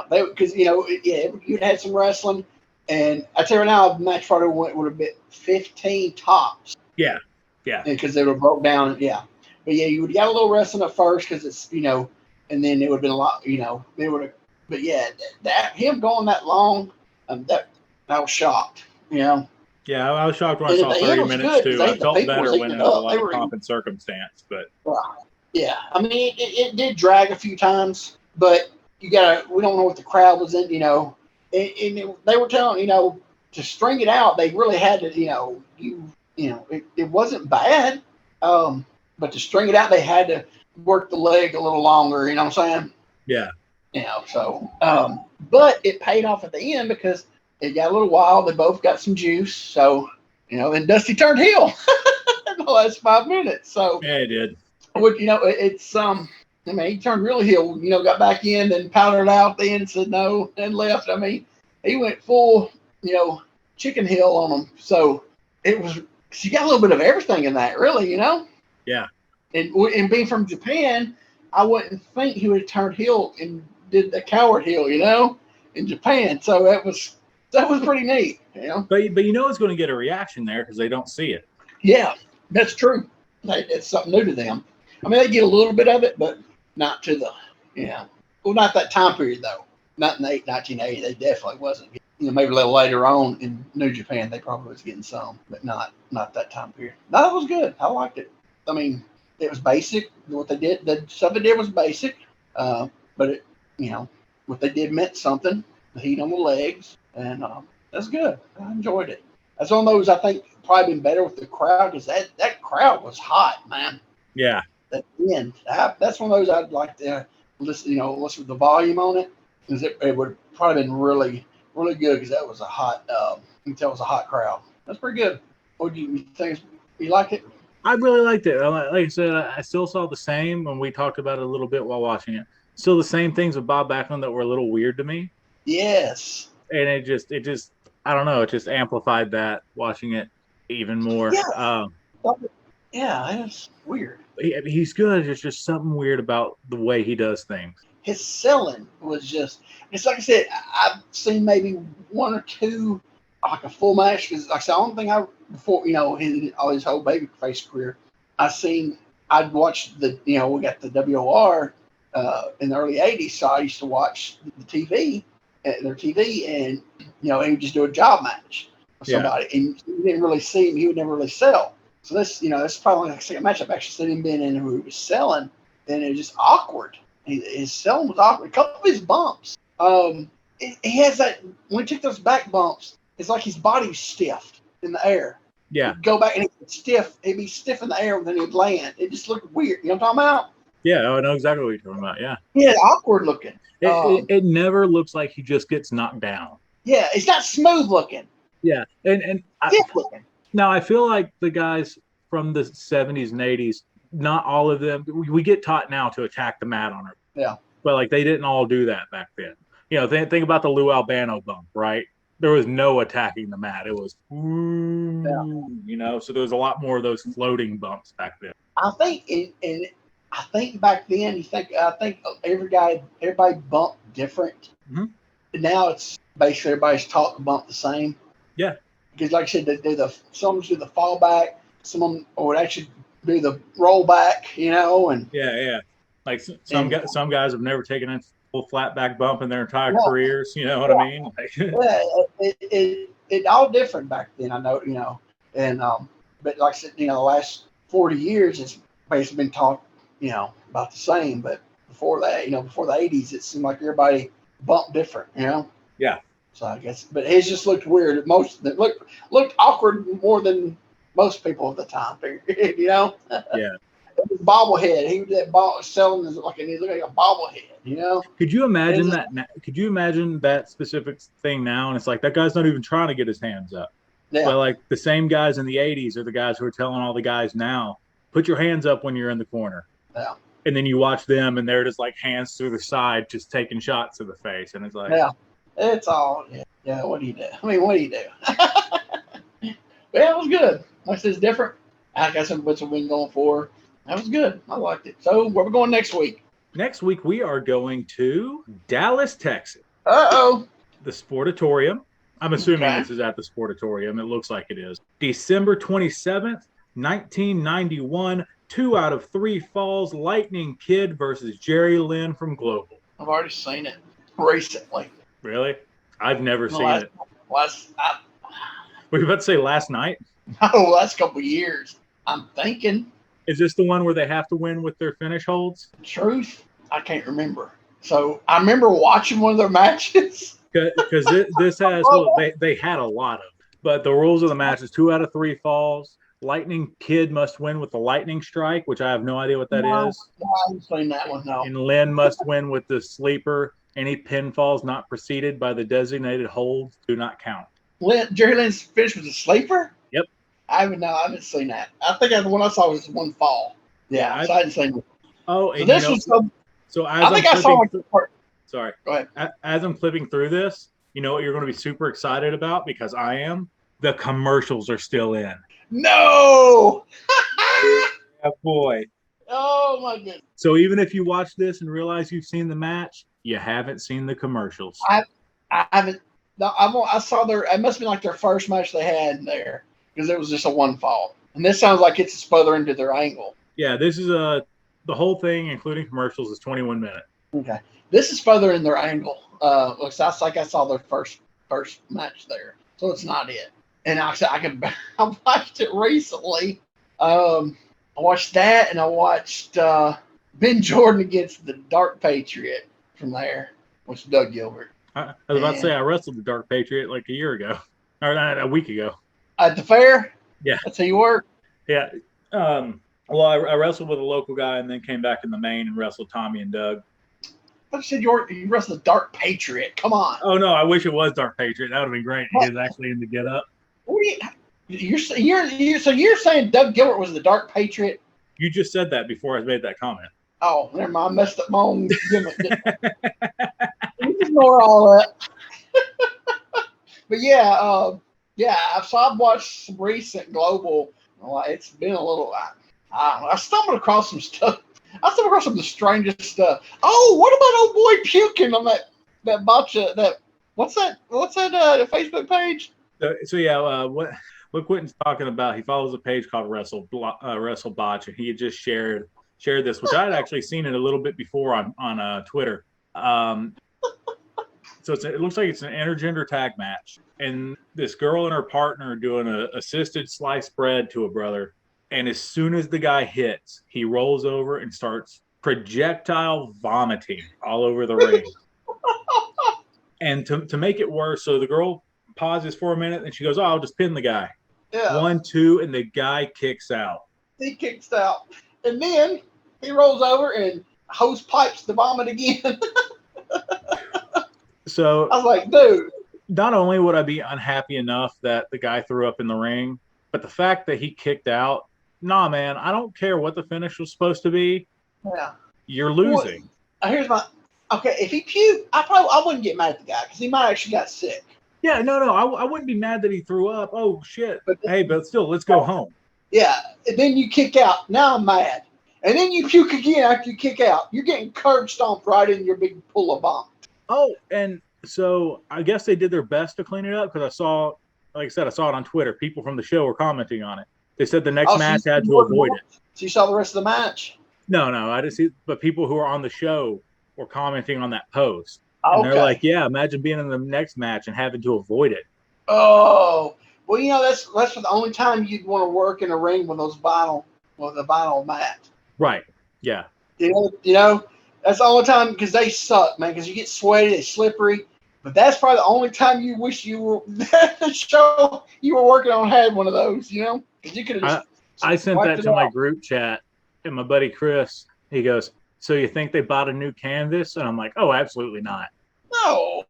Because you'd had some wrestling, and I tell you right now, the match probably would have been 15 tops. Yeah. Because they would have broke down. Yeah. But yeah, you would have got a little wrestling at first because it's and then it would have been a lot. They would have. But yeah, that him going that long, that I was shocked. Yeah, I was shocked when I saw 30 minutes too. I felt better when it was a lot of pomp and circumstance, but yeah, I mean it did drag a few times, but we don't know what the crowd was in, and they were telling to string it out. They really had to, it wasn't bad, but to string it out, they had to work the leg a little longer. You know what I'm saying? Yeah. So but it paid off at the end because it got a little wild. They both got some juice. So, and Dusty turned heel in the last 5 minutes. So yeah, he did. It's I mean, he turned really heel. Got back in and powdered out then, said no, and left. I mean, he went full, chicken heel on him. So it was. You got a little bit of everything in that, really. Yeah. And being from Japan, I wouldn't think he would have turned heel and did the coward heel, in Japan. So that was pretty neat, But it's going to get a reaction there because they don't see it. Yeah, that's true. It's something new to them. I mean, they get a little bit of it, but not to the, well, not that time period though. Not in 1980. They definitely wasn't. Maybe a little later on in New Japan, they probably was getting some, but not that time period. No, it was good. I liked it. I mean, it was basic. What they did, the stuff they did was basic, but it, what they did meant something. The heat on the legs, and that's good. I enjoyed it. That's one of those I think probably been better with the crowd because that crowd was hot, man. Yeah. At the end, that's one of those I'd like to listen. Listen with the volume on it because it would have probably been really, really good because that was a hot. You can tell it was a hot crowd. That's pretty good. What do you think? You like it? I really liked it. Like I said, I still saw the same when we talked about it a little bit while watching it. Still the same things with Bob Backlund that were a little weird to me. Yes. And it just I don't know, it just amplified that watching it even more. Yeah. It's weird. He's good. There's just something weird about the way he does things. His selling was just, it's like I said, I've seen maybe one or two, like a full match. Because like I said, the only thing before, all his whole babyface career, I'd watched we got the WOR in the early 80s. So I used to watch the TV, their TV, and, he would just do a job match with somebody. Yeah. And you didn't really see him. He would never really sell. So this, that's probably like the second match I've actually seen him being in who he was selling. And it was just awkward. His selling was awkward. A couple of his bumps. He has that, when he took those back bumps, it's like his body's stiff in the air. Yeah. He'd go back and he'd be stiff in the air, and then he'd land. It just looked weird. You know what I'm talking about? Yeah, I know exactly what you're talking about. Yeah. Yeah, awkward looking. It never looks like he just gets knocked down. Yeah, it's not smooth looking. Yeah, and stiff looking. Now I feel like the guys from the 70s and 80s, not all of them, we get taught now to attack the mat on her. Yeah. But like they didn't all do that back then. Think about the Lou Albano bump, right? There was no attacking the mat. It was, so there was a lot more of those floating bumps back then. I think back then, I think everybody bumped different. Mm-hmm. Now it's basically everybody's taught to bump the same. Yeah. Because like I said, some do the fall back, some of them would actually do the roll back, and yeah. Like some guys have never taken a full flat back bump in their entire careers. You know what I mean? It all different back then. I know, and but like I said, the last 40 years it's basically been taught, about the same. But before that, before the 80s, it seemed like everybody bumped different, Yeah. So I guess, but his just looked weird. It looked awkward more than most people at the time. Yeah. His bobblehead. He was that ball selling he looked like a bobblehead. Could you imagine that? Could you imagine that specific thing now? And it's like that guy's not even trying to get his hands up. Yeah. But like the same guys in the 80s are the guys who are telling all the guys now, put your hands up when you're in the corner. Yeah. And then you watch them, and they're just like hands through the side, just taking shots to the face, and it's like, yeah, it's all, yeah. What do you do? I mean, what do you do? Yeah, it was good. Like I said, it's different. I got some bits of been going for. That was good. I liked it. So where we going next week? Next week we are going to Dallas, Texas. Uh-oh. The Sportatorium. I'm assuming this is at the Sportatorium. It looks like it is. December 27th, 1991. 2 out of 3 falls. Lightning Kid versus Jerry Lynn from Global. I've already seen it recently. Really? I've never seen it. Were you about to say last night? No, last couple of years. I'm thinking. Is this the one where they have to win with their finish holds? Truth, I can't remember. So I remember watching one of their matches. Because this has, they had a lot of, but the rules of the match is 2 out of 3 falls. Lightning Kid must win with the lightning strike, which I have no idea what that is. No, I haven't seen that one, no. And Lynn must win with the sleeper. Any pinfalls not preceded by the designated holds do not count. Jerry Lynn's finish was a sleeper? Yep. I haven't seen that. I think the one I saw was one fall. Yeah, so I hadn't seen it. Oh, so and this you know, was some, so as I think I saw like the part. Sorry. Go ahead. As I'm flipping through this, you know what you're going to be super excited about, because I am? The commercials are still in. No! Yeah, boy. Oh, my goodness. So even if you watch this and realize you've seen the match, you haven't seen the commercials. I haven't. No, I saw it must have been like their first match they had there, because it was just a one fall. And this sounds like it's further into their angle. Yeah, this is the whole thing, including commercials, is 21 minutes. Okay. This is further in their angle. Looks like I saw their first match there, so it's not it. And I watched it recently. I watched that, and I watched Ben Jordan against the Dark Patriot from there, which is Doug Gilbert. I was about to say I wrestled the Dark Patriot like a year ago, or a week ago. At the fair. Yeah, that's how you work. Yeah. Well, I wrestled with a local guy, and then came back in the main and wrestled Tommy and Doug. I said you wrestled the Dark Patriot. Come on. Oh no, I wish it was Dark Patriot. That would have been great. He was actually in the get up. You're saying Doug Gilbert was the Dark Patriot? You just said that before I made that comment. Oh, never mind. I messed up my own gimmick. You ignore all that. But yeah. So I've watched some recent global. Well, it's been a little. I stumbled across some stuff. I stumbled across some of the strangest stuff. Oh, what about old boy puking on that botcha? What's that Facebook page? So yeah, what Quentin's talking about, he follows a page called Wrestle Botch, and he had just shared this, which I had actually seen it a little bit before on Twitter. So it looks like it's an intergender tag match, and this girl and her partner are doing an assisted sliced bread to a brother, and as soon as the guy hits, he rolls over and starts projectile vomiting all over the ring. And to make it worse, so the girl pauses for a minute, and she goes, "Oh, I'll just pin the guy." Yeah. 1, 2, and the guy kicks out. He kicks out, and then he rolls over and hose pipes the vomit again. So I was like, dude. Not only would I be unhappy enough that the guy threw up in the ring, but the fact that he kicked out, nah, man, I don't care what the finish was supposed to be. Yeah. You're losing. Well, here's my. Okay, if he puked, I wouldn't get mad at the guy because he might actually got sick. Yeah, no, I wouldn't be mad that he threw up. Oh shit! But still, let's go home. Yeah, and then you kick out. Now I'm mad, and then you puke again after you kick out. You're getting curb stomped right in your big pool of vomit. Oh, and so I guess they did their best to clean it up, because I saw it on Twitter. People from the show were commenting on it. They said the next match had to avoid it. So you saw the rest of the match? No, I didn't see. But people who were on the show were commenting on that post. And they're like, yeah, imagine being in the next match and having to avoid it. Oh, well, that's the only time you'd want to work in a ring with a vinyl mat. Right. Yeah. You know, that's the only time, because they suck, man, because you get sweaty, they're slippery. But that's probably the only time you wish you were the show you were working on had one of those, you know? Because you could have I sent that to my group chat, and my buddy Chris, he goes, "So you think they bought a new canvas?" And I'm like, "Oh, absolutely not." No.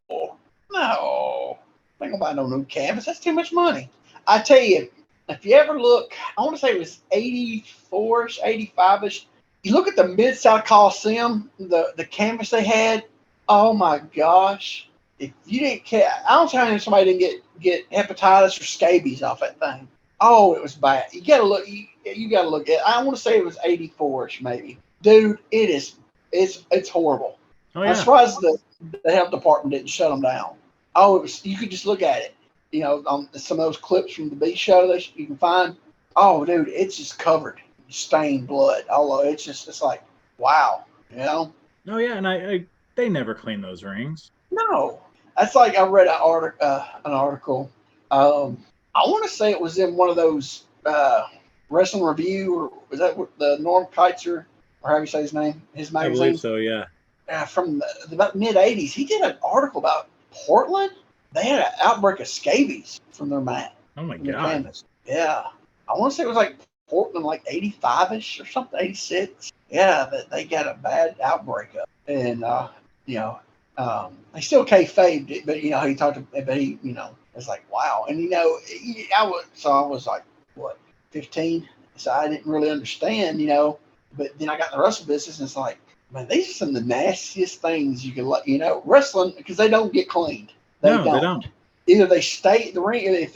They don't buy no new canvas. That's too much money. I tell you, if you ever look, I want to say it was 84-ish, 85-ish. You look at the Mid-South Coliseum, the canvas they had. Oh my gosh! If you didn't care, I don't know how somebody didn't get hepatitis or scabies off that thing. Oh, it was bad. You gotta look. You gotta look at. I want to say it was 84-ish, maybe. Dude, it's horrible. Oh, yeah. I'm surprised the health department didn't shut them down. Oh, it was. You could just look at it. You know, on some of those clips from the B show that you can find. Oh, dude, it's just covered, stained blood. Although it's like, wow, you know. Oh yeah, and they never clean those rings. No, that's like I read an article. I want to say it was in one of those Wrestling Review, or was that the Norm Kietzer, or how do you say his name? His magazine. I believe so, yeah. From about mid-'80s, he did an article about Portland. They had an outbreak of scabies from their mat. Oh my god! Yeah, I want to say it was like Portland, like 85-ish or something, 86. Yeah, but they got a bad outbreak of it. And they still kayfabed it, but he talked to, but he, it's like wow. And I was like, what, 15. So I didn't really understand, you know. But then I got in the wrestling business, and it's like, man, these are some of the nastiest things you can let, you know, wrestling, because they don't get cleaned. They don't. Either they stay at the ring, if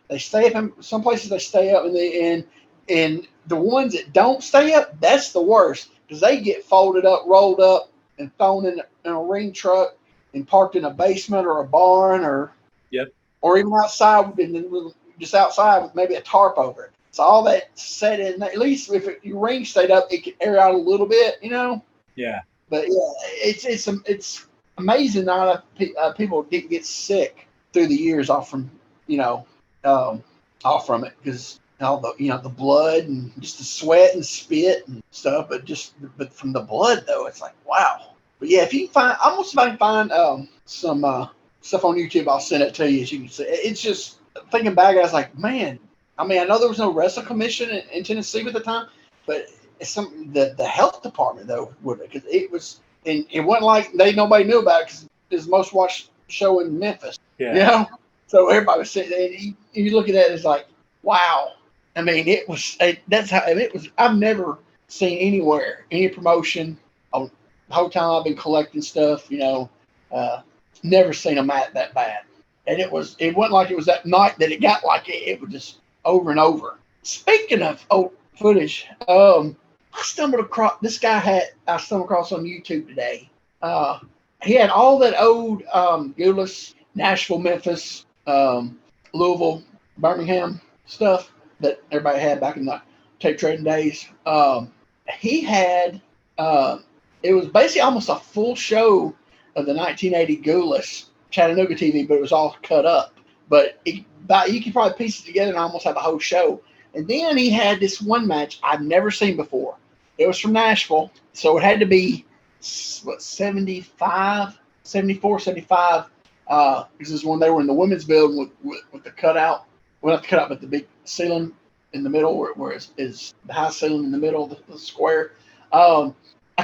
they stay up, some places they stay up, and the ones that don't stay up, that's the worst, because they get folded up, rolled up, and thrown in a ring truck and parked in a basement or a barn or even outside, just outside with maybe a tarp over it. So all that set in, at least if your ring stayed up, it could air out a little bit, you know. Yeah. But yeah, it's amazing how people get sick through the years off from off from it, because all the blood and just the sweat and spit and stuff. But from the blood though, it's like wow. But yeah, if you can find some stuff on YouTube, I'll send it to you. As you can see, it's just thinking back, I was like, man. I mean, I know there was no wrestling commission in Tennessee at the time, but it's something that the health department though would, because it was, and it wasn't like nobody knew about it, because it was the most watched show in Memphis. Yeah. You know, so everybody was sitting there, and you look at that, it's like, wow. I mean, that's how it was. I've never seen anywhere any promotion on the whole time I've been collecting stuff. You know, never seen a match that bad, and it wasn't like it was that night that it got like it. It was just over and over. Speaking of old footage, I stumbled across on YouTube today. He had all that old Gulas, Nashville, Memphis, Louisville, Birmingham stuff that everybody had back in the tape trading days. He had it was basically almost a full show of the 1980 Gulas Chattanooga TV, but it was all cut up. But you could probably piece it together and almost have a whole show. And then he had this one match I've never seen before. It was from Nashville, so it had to be, 75, 74, 75. This is when they were in the women's building with the cutout. Well, not the cutout, but the big ceiling in the middle, where is the high ceiling in the middle of the square. A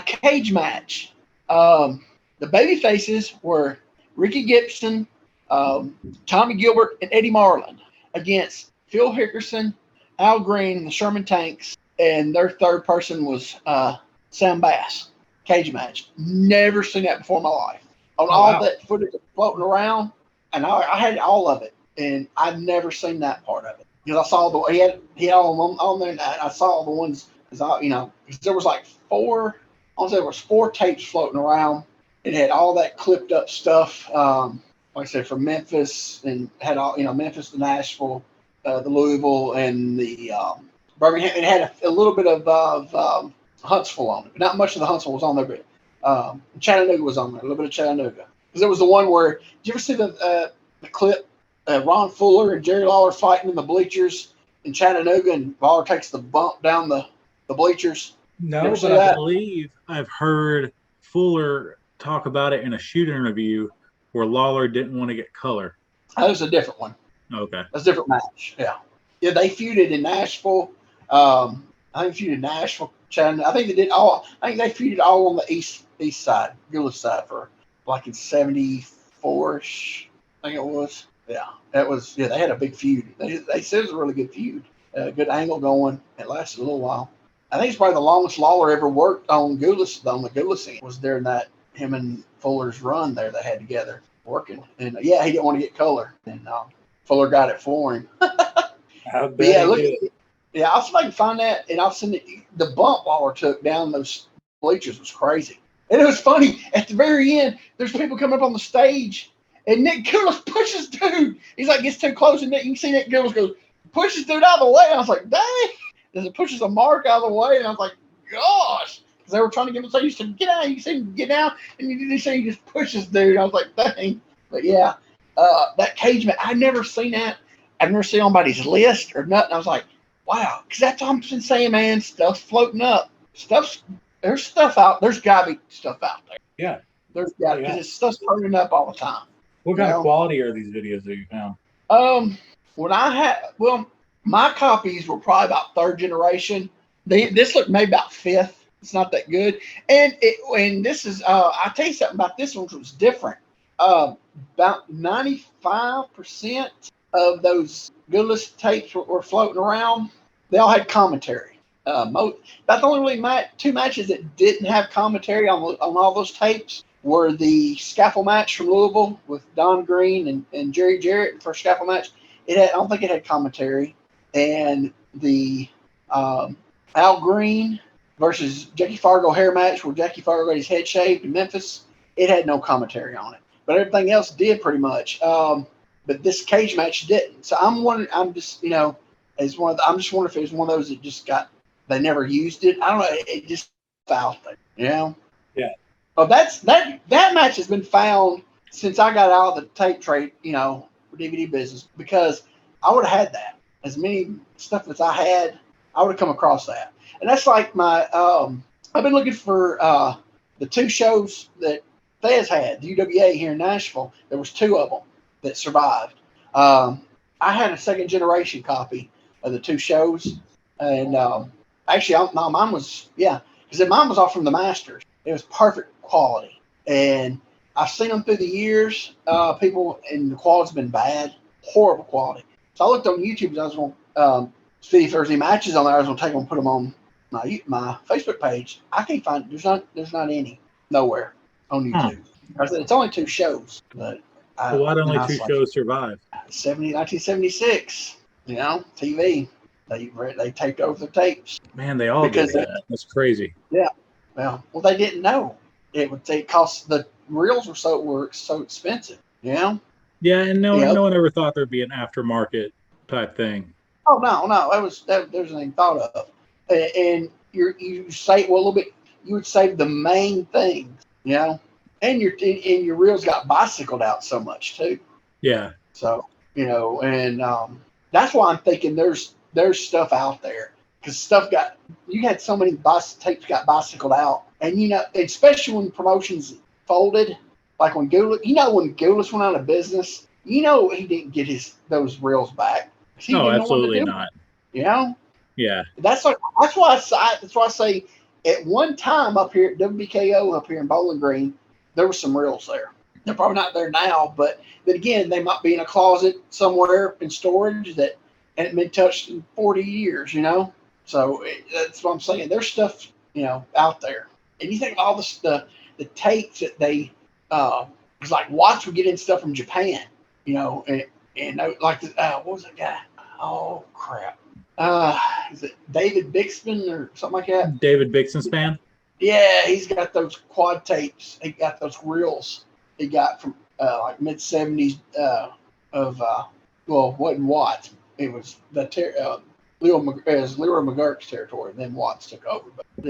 cage match. The baby faces were Ricky Gibson, Tommy Gilbert, and Eddie Marlin against Phil Hickerson, Al Green, and the Sherman Tanks, and their third person was Sam Bass. Cage match. Never seen that before in my life. That footage floating around, and I had all of it, and I'd never seen that part of it, because I saw he had all on there, and I saw the ones, because there was like four tapes floating around. It had all that clipped up stuff. Like I said, from Memphis, and had all, Memphis to Nashville, the Louisville, and the Birmingham. It had a little bit of Huntsville on it. Not much of the Huntsville was on there, but Chattanooga was on there. A little bit of Chattanooga. Because it was the one where, did you ever see the clip? Ron Fuller and Jerry Lawler fighting in the bleachers in Chattanooga, and Lawler takes the bump down the bleachers. No, but I believe I've heard Fuller talk about it in a shoot interview where Lawler didn't want to get color. That was a different one. Okay. That's a different match. Yeah. Yeah, they feuded in Nashville. I think feuded Nashville, Chattanooga. I think they feuded all on the east side, Gulas side, for like in 74-ish, I think it was. Yeah. That was, they had a big feud. They said it was a really good feud. Good angle going. It lasted a little while. I think it's probably the longest Lawler ever worked on the Gulas scene was during that him and Fuller's run there they had together working. And he didn't want to get color. And Fuller got it for him. I'll see if I can find that, and I'll send it. The bump Lawler took down those bleachers was crazy. And it was funny. At the very end, there's people coming up on the stage, and Nick Gulas pushes dude. He's like, gets too close, and you can see Nick Gulas goes, pushes dude out of the way. And I was like, dang. As it pushes a mark out of the way, and I was like, gosh. Because they were trying to get him, so you said, get out. You see him get down, and you see he just pushes dude. I was like, dang. But yeah, that cage match, I've never seen that. I've never seen anybody's list or nothing. I was like, wow. Because that's what I've been saying, man. Stuff's floating up. There's stuff out. There's got to be stuff out there. Yeah. There's got to be. Because stuff's turning up all the time. What kind of quality are these videos that you found? My copies were probably about third generation. This looked maybe about fifth. It's not that good. And this is, I'll tell you something about this one, which was different. About 95% of those Goodless tapes were floating around, they all had commentary. About the only really two matches that didn't have commentary on all those tapes were the scaffold match from Louisville with Don Green and Jerry Jarrett, the first scaffold match. I don't think it had commentary. And the Al Green versus Jackie Fargo hair match where Jackie Fargo got his head shaved in Memphis, it had no commentary on it. But everything else did pretty much. But this cage match didn't. So I'm wondering, I'm just wondering if it was one of those that just they never used it. I don't know. It just out there, Yeah. Well, that match has been found since I got out of the tape trade, DVD business, because I would have had that. As many stuff as I had, I would have come across that. And that's like my, I've been looking for the two shows that Fez had, the UWA here in Nashville. There was two of them that survived. I had a second generation copy of the two shows. And actually, mine was, because mine was all from the Masters. It was perfect quality. And I've seen them through the years. People, and the quality's been bad, horrible quality. So I looked on YouTube and I was going to see if there's any matches on there. I was going to take them and put them on my Facebook page. I can't find, there's not any, nowhere on YouTube. I said, it's only two shows. But why did only two shows survive? 1976, TV. They taped over the tapes. Man, they all did that. That's crazy. Yeah. Well, they didn't know it cost, the reels were so expensive. Yeah, and no one ever thought there'd be an aftermarket type thing. Oh no, there was anything thought of. And you say, well, a little bit, you would save the main things, and your reels got bicycled out so much too. Yeah. So and that's why I'm thinking there's stuff out there, because you had so many tapes got bicycled out, and especially when promotions folded, like when Goulas went out of business, he didn't get those reels back. No, absolutely not. Yeah. That's why I say at one time up here at WBKO up here in Bowling Green, there were some reels there. They're probably not there now, but then again, they might be in a closet somewhere in storage that hadn't been touched in 40 years, So that's what I'm saying. There's stuff, out there. And you think of all the tapes that they, it's like Watts would get in stuff from Japan, and like, what was that guy? Oh, crap. Is it David Bixman or something like that? David Bixenspan? Yeah, he's got those quad tapes. He got those reels he got from like mid 70s of it wasn't Watts. It was the Leroy McGurk's territory. Then Watts took over, but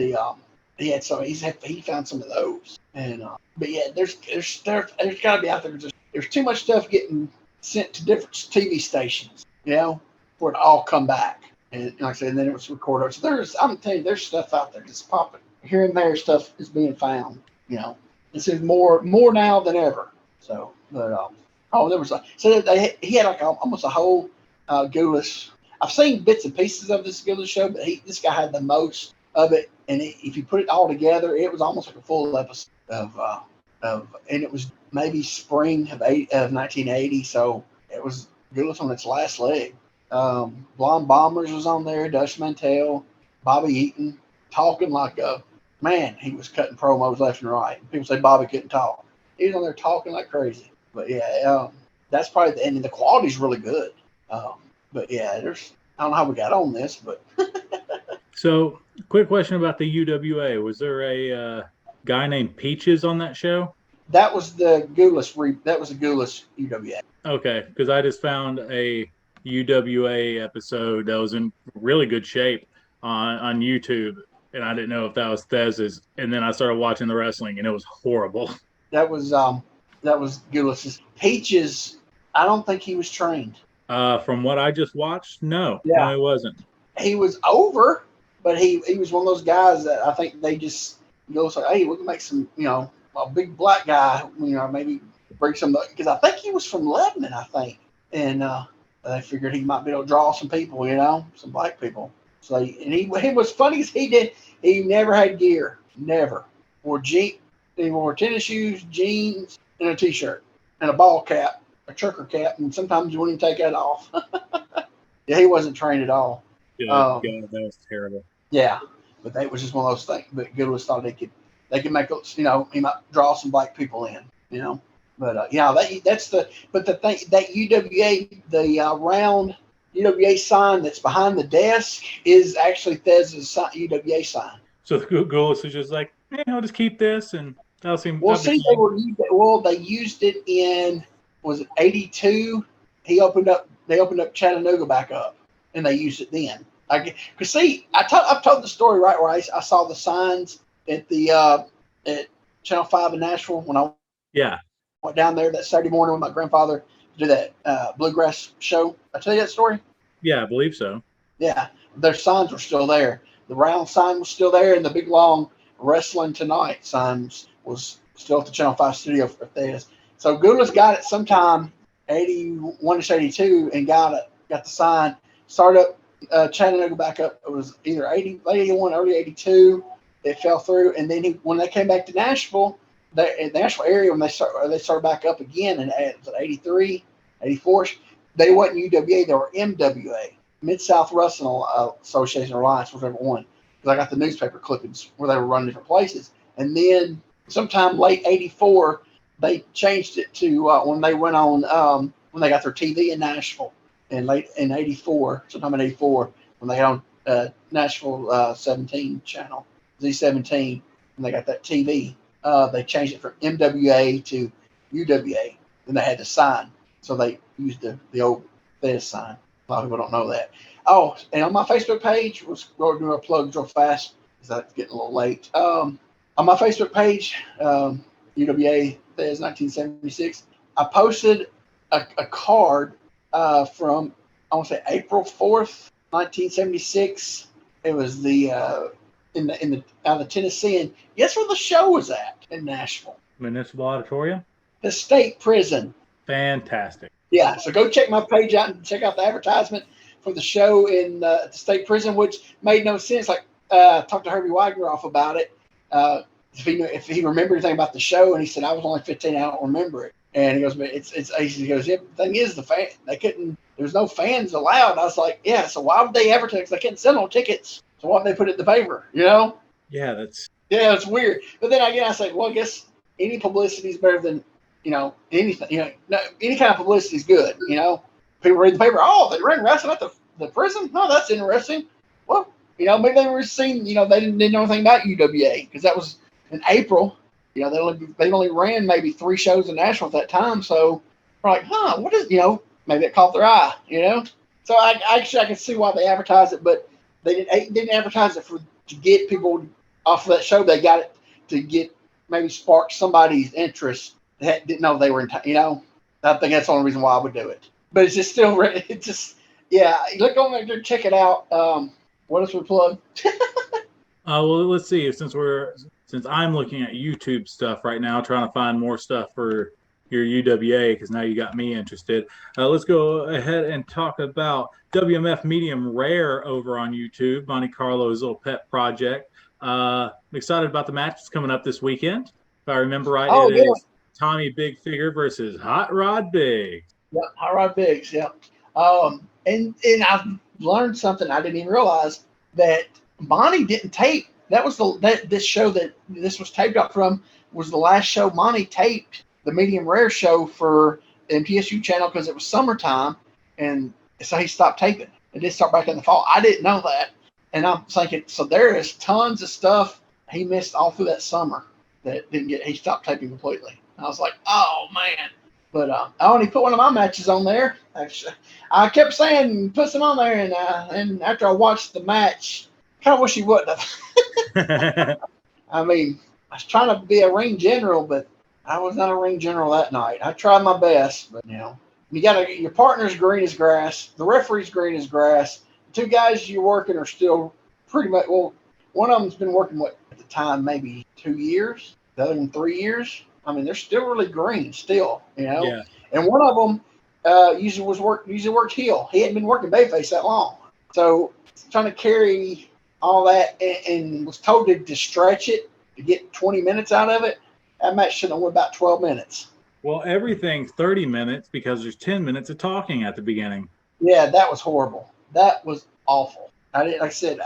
he had some. He found some of those, and but yeah, there's got to be out there. There's too much stuff getting sent to different TV stations, for it to all come back. And like I said, and then it was recorded. So I'm telling you, there's stuff out there just popping here and there. Stuff is being found. This is more now than ever. So, but there was he had like almost a whole Goulas. I've seen bits and pieces of this Goulas show, but this guy had the most of it. And if you put it all together, it was almost like a full episode and it was maybe spring of 1980. So it was Goulas on its last leg. Blonde Bombers was on there, Dutch Mantell, Bobby Eaton, talking like he was cutting promos left and right. People say Bobby couldn't talk. He was on there talking like crazy. But yeah, that's probably and the quality's really good. But yeah, I don't know how we got on this, but So, quick question about the UWA. Was there a guy named Peaches on that show? That was the Goulas. That was the Goulas UWA. Okay, because I just found a UWA episode that was in really good shape on YouTube, and I didn't know if that was Thez's. And then I started watching the wrestling, and it was horrible. That was Goulas's. Peaches, I don't think he was trained. From what I just watched, no, he wasn't. He was over, but he was one of those guys that I think they just say, hey, we can make some, a big black guy, maybe bring some, because I think he was from Lebanon, I think, and they figured he might be able to draw some people, some black people. So he was funny as he never had gear, never. He wore tennis shoes, jeans, and a t-shirt, and a ball cap, a trucker cap, and sometimes you wouldn't even take that off. Yeah, he wasn't trained at all. Yeah, God, that was terrible. Yeah, but that was just one of those things. But Goodwin thought they could make, he might draw some black people in, But that's but the thing that UWA, the round UWA sign that's behind the desk is actually Thez's UWA sign. So Google is just like, hey, I'll just keep this, and that'll seem. Well, see, they used it in, was it 82? They opened up Chattanooga back up, and they used it then. Cause see, I've told the story right where I saw the signs at the at Channel 5 in Nashville when I went down there that Saturday morning with my grandfather to do that bluegrass show. I tell you that story. Yeah, I believe so. Yeah, their signs were still there. The round sign was still there, and the big long Wrestling Tonight signs was still at the Channel 5 studio for Thez. So Goulas got it sometime 81-82 and got the sign. Started up Chattanooga back up. It was either late 81, early 82. It fell through, and then when they came back to Nashville, in the Nashville area, when they started back up again in 83, 84, they wasn't UWA, they were MWA, Mid-South Wrestling Association or Alliance, whichever one. Because I got the newspaper clippings where they were running different places. And then sometime late 84, they changed it to when they went on, when they got their TV in Nashville in 84, sometime in 84, when they got on Nashville 17 channel, Z17, and they got that TV. They changed it from MWA to UWA. Then they had to sign. So they used the old Thez sign. A lot of people don't know that. Oh, and on my Facebook page, we're going to do our plugs real fast because that's getting a little late. On my Facebook page, UWA Thez 1976, I posted a card from, I want to say April 4th, 1976. It was in the out of Tennessee, and guess where the show was at in Nashville? Municipal Auditorium? The state prison. Fantastic. Yeah, so go check my page out and check out the advertisement for the show in the state prison, which made no sense. Like, talked to Herbie Wagneroff about it. If he remembered anything about the show, and he said, I was only 15, I don't remember it. And he goes, but it's easy. He goes, yeah, the thing is, there was no fans allowed. I was like, yeah, so why would they advertise? Because they couldn't sell no tickets. So why would they put it in the paper, Yeah, it's weird. But then again, I say, well, I guess any publicity is better than, anything. Any kind of publicity is good. People read the paper. Oh, they ran wrestling at the prison. No, that's interesting. Well, maybe they were seeing. They didn't know anything about UWA because that was in April. They only ran maybe 3 shows in Nashville at that time. So we're like, what is maybe it caught their eye. So I can see why they advertised it, but they didn't advertise it to get people off of that show. They got it to get maybe spark somebody's interest that didn't know they were in. I think that's the only reason why I would do it. But it's just still, look on there, check it out. What else we plug? Well, let's see. Since I'm looking at YouTube stuff right now, trying to find more stuff for your UWA, because now you got me interested. Let's go ahead and talk about WMF Medium Rare over on YouTube, Monte Carlo's little pet project. I'm excited about the match that's coming up this weekend. If I remember right, is Tommy Big Figure versus Hot Rod Biggs. Yeah, Hot Rod Biggs, yeah. And I've learned something I didn't even realize, that Monty didn't tape. That was this show that this was taped up from was the last show Monty taped, the Medium Rare show for the MTSU channel, because it was summertime, and so he stopped taping. It did start back in the fall. I didn't know that, and I'm thinking, so there is tons of stuff he missed all through that summer that didn't get. He stopped taping completely. I was like, oh man. But I only put one of my matches on there. Actually, I kept saying put some on there, and after I watched the match, kind of wish he wouldn't have. I mean, I was trying to be a ring general, but I was not a ring general that night. I tried my best, but you got your partner's green as grass, the referee's green as grass. The 2 guys you're working are still pretty much. Well, one of them's been working at the time maybe 2 years, the other one 3 years. I mean, they're still really green, still, Yeah. And one of them usually worked heel. He hadn't been working bayface that long, so trying to carry all that and was told to stretch it to get 20 minutes out of it. That match should have went about 12 minutes. Well, everything's 30 minutes because there's 10 minutes of talking at the beginning. Yeah, that was horrible. That was awful. Like I said,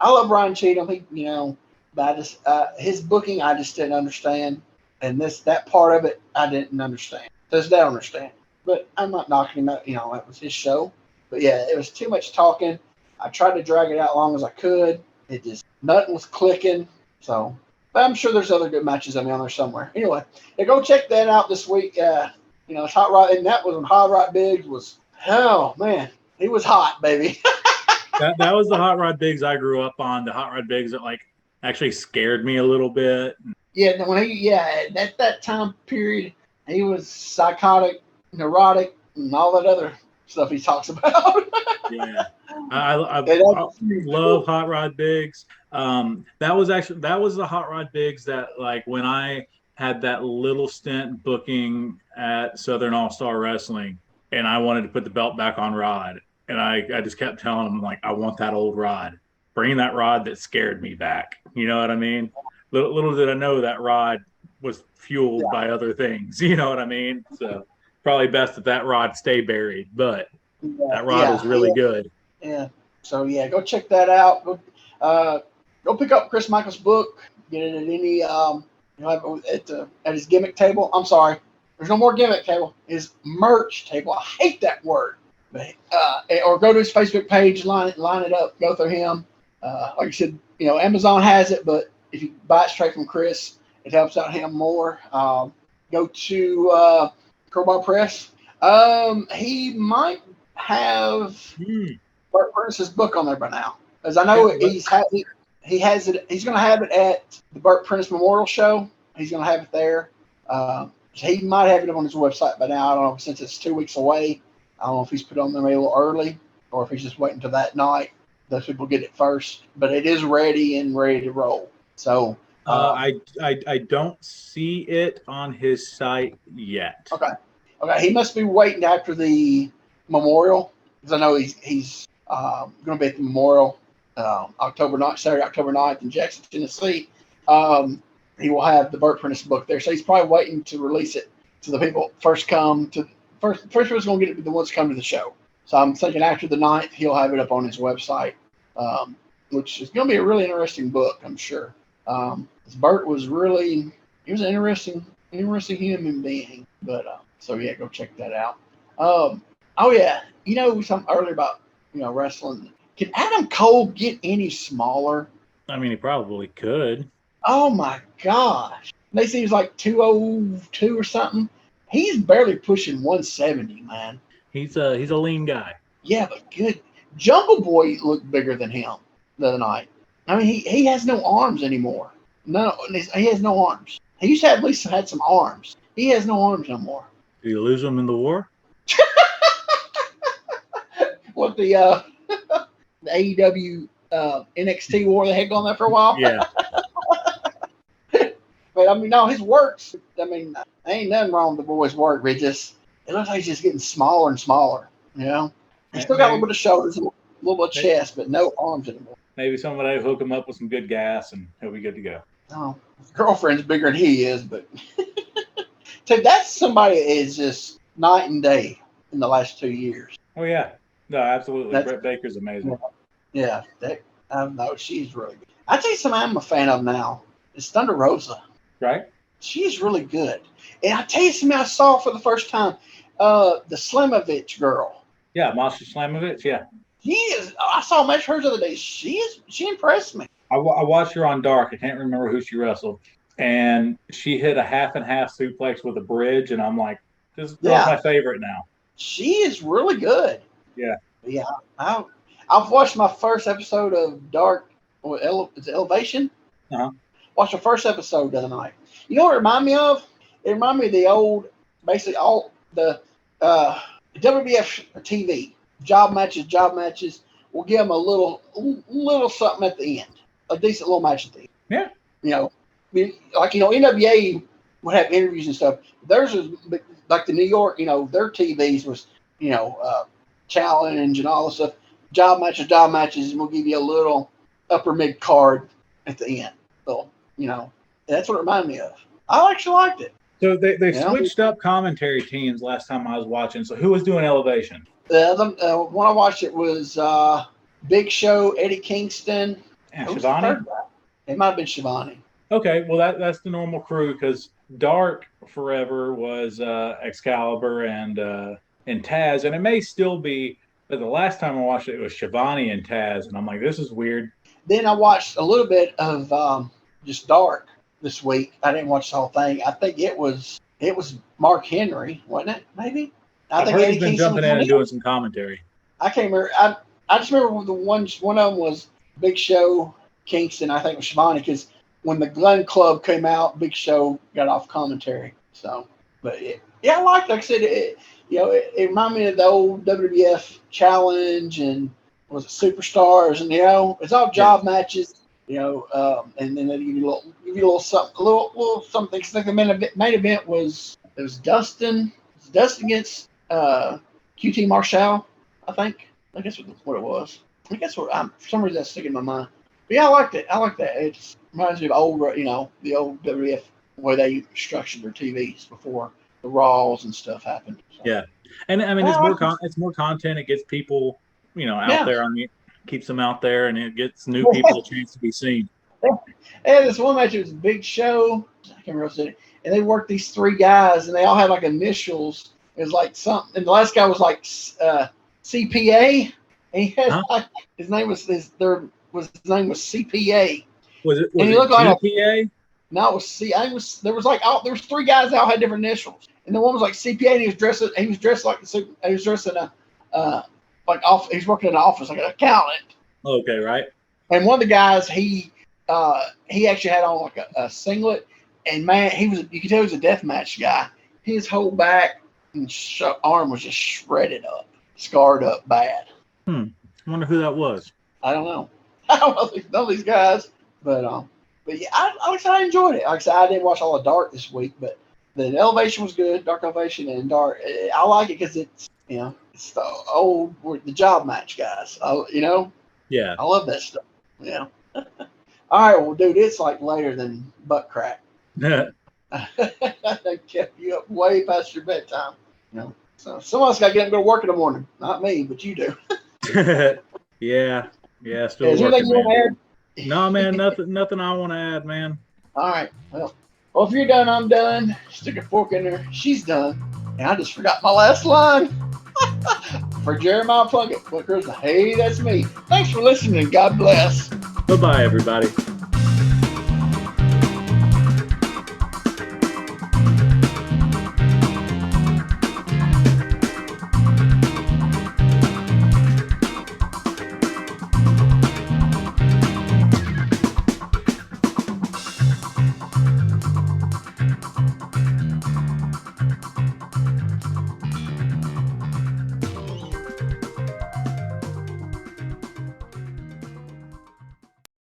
I love Ryan Cheatham. But I just his booking I just didn't understand, and that part of it I didn't understand. Just don't understand. But I'm not knocking him out. That was his show. But yeah, it was too much talking. I tried to drag it out long as I could. It just nothing was clicking. So, but I'm sure there's other good matches on there somewhere. Anyway, yeah, go check that out this week. It's Hot Rod, and that was when Hot Rod Biggs was. Oh man, he was hot, baby. that was the Hot Rod Biggs I grew up on. The Hot Rod Biggs that actually scared me a little bit. Yeah, at that time period, he was psychotic, neurotic, and all that other stuff he talks about. Yeah, I love Hot Rod Biggs. That was the Hot Rod Biggs that when I had that little stint booking at Southern All Star Wrestling, and I wanted to put the belt back on Rod, and I just kept telling him I want that old Rod, bring that Rod that scared me back. You know what I mean? Little did I know that Rod was fueled by other things. You know what I mean? So probably best that Rod stay buried, but that Rod was really good. Yeah. So go check that out. Go pick up Chris Michael's book. Get it at any at his gimmick table. I'm sorry, there's no more gimmick table. His merch table. I hate that word. But, or go to his Facebook page, line it up, go through him. Like I said, Amazon has it, but if you buy it straight from Chris, it helps out him more. Go to Crowbar Press. He might have Burt Prentice's book on there by now, as I know he has it. He's going to have it at the Burt Prentice Memorial Show. He's going to have it there. He might have it on his website by now. I don't know, since it's 2 weeks away. I don't know if he's put on there a little early or if he's just waiting until that night. Those people get it first, but it is ready to roll. So I don't see it on his site yet. Okay. He must be waiting after the memorial, because I know he's going to be at the memorial Saturday, October 9th in Jackson, Tennessee. He will have the Burt Prentice book there, so he's probably waiting to release it to the people first one's going to get it, the ones come to the show. So I'm thinking after the 9th, he'll have it up on his website, which is going to be a really interesting book, I'm sure. Burt was an interesting human being. But go check that out. Something earlier about wrestling. Can Adam Cole get any smaller? I mean, he probably could. Oh my gosh! They say he's like 202 or something. He's barely pushing 170, man. He's a lean guy. Yeah, but good. Jungle Boy looked bigger than him the other night. I mean, he has no arms anymore. No, he has no arms. He used to at least had some arms. He has no arms no more. Did you lose them in the war? What the AEW NXT war they had gone there for a while? Yeah. But I mean, no, his works. I mean, ain't nothing wrong with the boy's work. But it looks like he's just getting smaller and smaller. He's still got a little bit of shoulders, a little bit of chest, but no arms anymore. Maybe somebody hook him up with some good gas and he'll be good to go. Oh, his girlfriend's bigger than he is, but so that's somebody that is just night and day in the last 2 years. Oh yeah, no, absolutely. Britt Baker's amazing. Yeah, no, she's really good. I tell you something I'm a fan of now. It's Thunder Rosa. Right? She's really good. And I tell you something I saw for the first time. The Slimovich girl. Yeah, Masha Slamovich, yeah. I saw a match of hers the other day. She impressed me. I watched her on Dark. I can't remember who she wrestled. And she hit a half and half suplex with a bridge. And I'm like, this is my favorite now. She is really good. Yeah. Yeah. I've watched my first episode of Dark. Is it Elevation? Uh-huh. Watched the first episode the other night. You know what it reminded me of? It reminded me of the old, basically all the WWF TV. Job matches. We'll give them a little something at the end. A decent little match at the end. Yeah. NWA would have interviews and stuff. Theirs was like the New York, their TVs was, challenge and all this stuff. Job matches, and we'll give you a little upper mid card at the end. So, that's what it reminded me of. I actually liked it. So they switched up commentary teams last time I was watching. So who was doing Elevation? The one I watched it was Big Show, Eddie Kingston. And Who was the Shivani? third guy? It might have been Shivani. Okay, well that's the normal crew because Dark forever was Excalibur and Taz, and it may still be, but the last time I watched it was Shivani and Taz, and I'm like, this is weird. Then I watched a little bit of just Dark this week. I didn't watch the whole thing. I think it was Mark Henry, wasn't it? Maybe. I've heard he's been jumping in and doing some commentary. I can't remember. I just remember one of them was Big Show, Kingston. I think it was Shivani because when the Gun Club came out, Big Show got off commentary. So, but I liked it. Like I said, it reminded me of the old WWF Challenge and was it Superstars, and it's all job matches. And then they give you a little something. Cause like the main event was Dustin against QT Marshall, I think. I guess what it was. I guess for some reason that's sticking in my mind. But yeah, I liked it. I like that. It reminds me of old, the old WWF where they structured their TVs before the Raws and stuff happened. So. Yeah, and I mean it's more content. It gets people, out there. Keeps them out there, and it gets new people a chance to be seen. Yeah, this one match was Big Show. I can't remember what it, and they worked these three guys, and they all had like initials. It was like something, and the last guy was like CPA, and he had his name was CPA. Was it looked like CPA? No, it was C. I think there was three guys that all had different initials, and the one was like CPA, and he was dressed like he was dressed in a he was working in an office like an accountant. Okay, right. And one of the guys he actually had on like a singlet, and man, you could tell he was a deathmatch guy. His whole back and arm was just shredded up, scarred up bad. I wonder who that was. I don't know. I don't know these guys, but yeah, I enjoyed it. Like I said, I didn't watch all of Dark this week, but the Elevation was good. Dark Elevation and Dark. I like it because it's it's the job match guys. Yeah. I love that stuff. Yeah. All right, well, dude, it's like later than butt crack. Yeah. I kept you up way past your bedtime. So someone's got to get up and go to work in the morning. Not me, but you do. Yeah. Still is working, you want to add? No, man, nothing I want to add, man. All right. Well, if you're done, I'm done. Stick a fork in her. She's done. And I just forgot my last line. For Jeremiah Plunkett, hey, that's me. Thanks for listening. God bless. Bye-bye, everybody.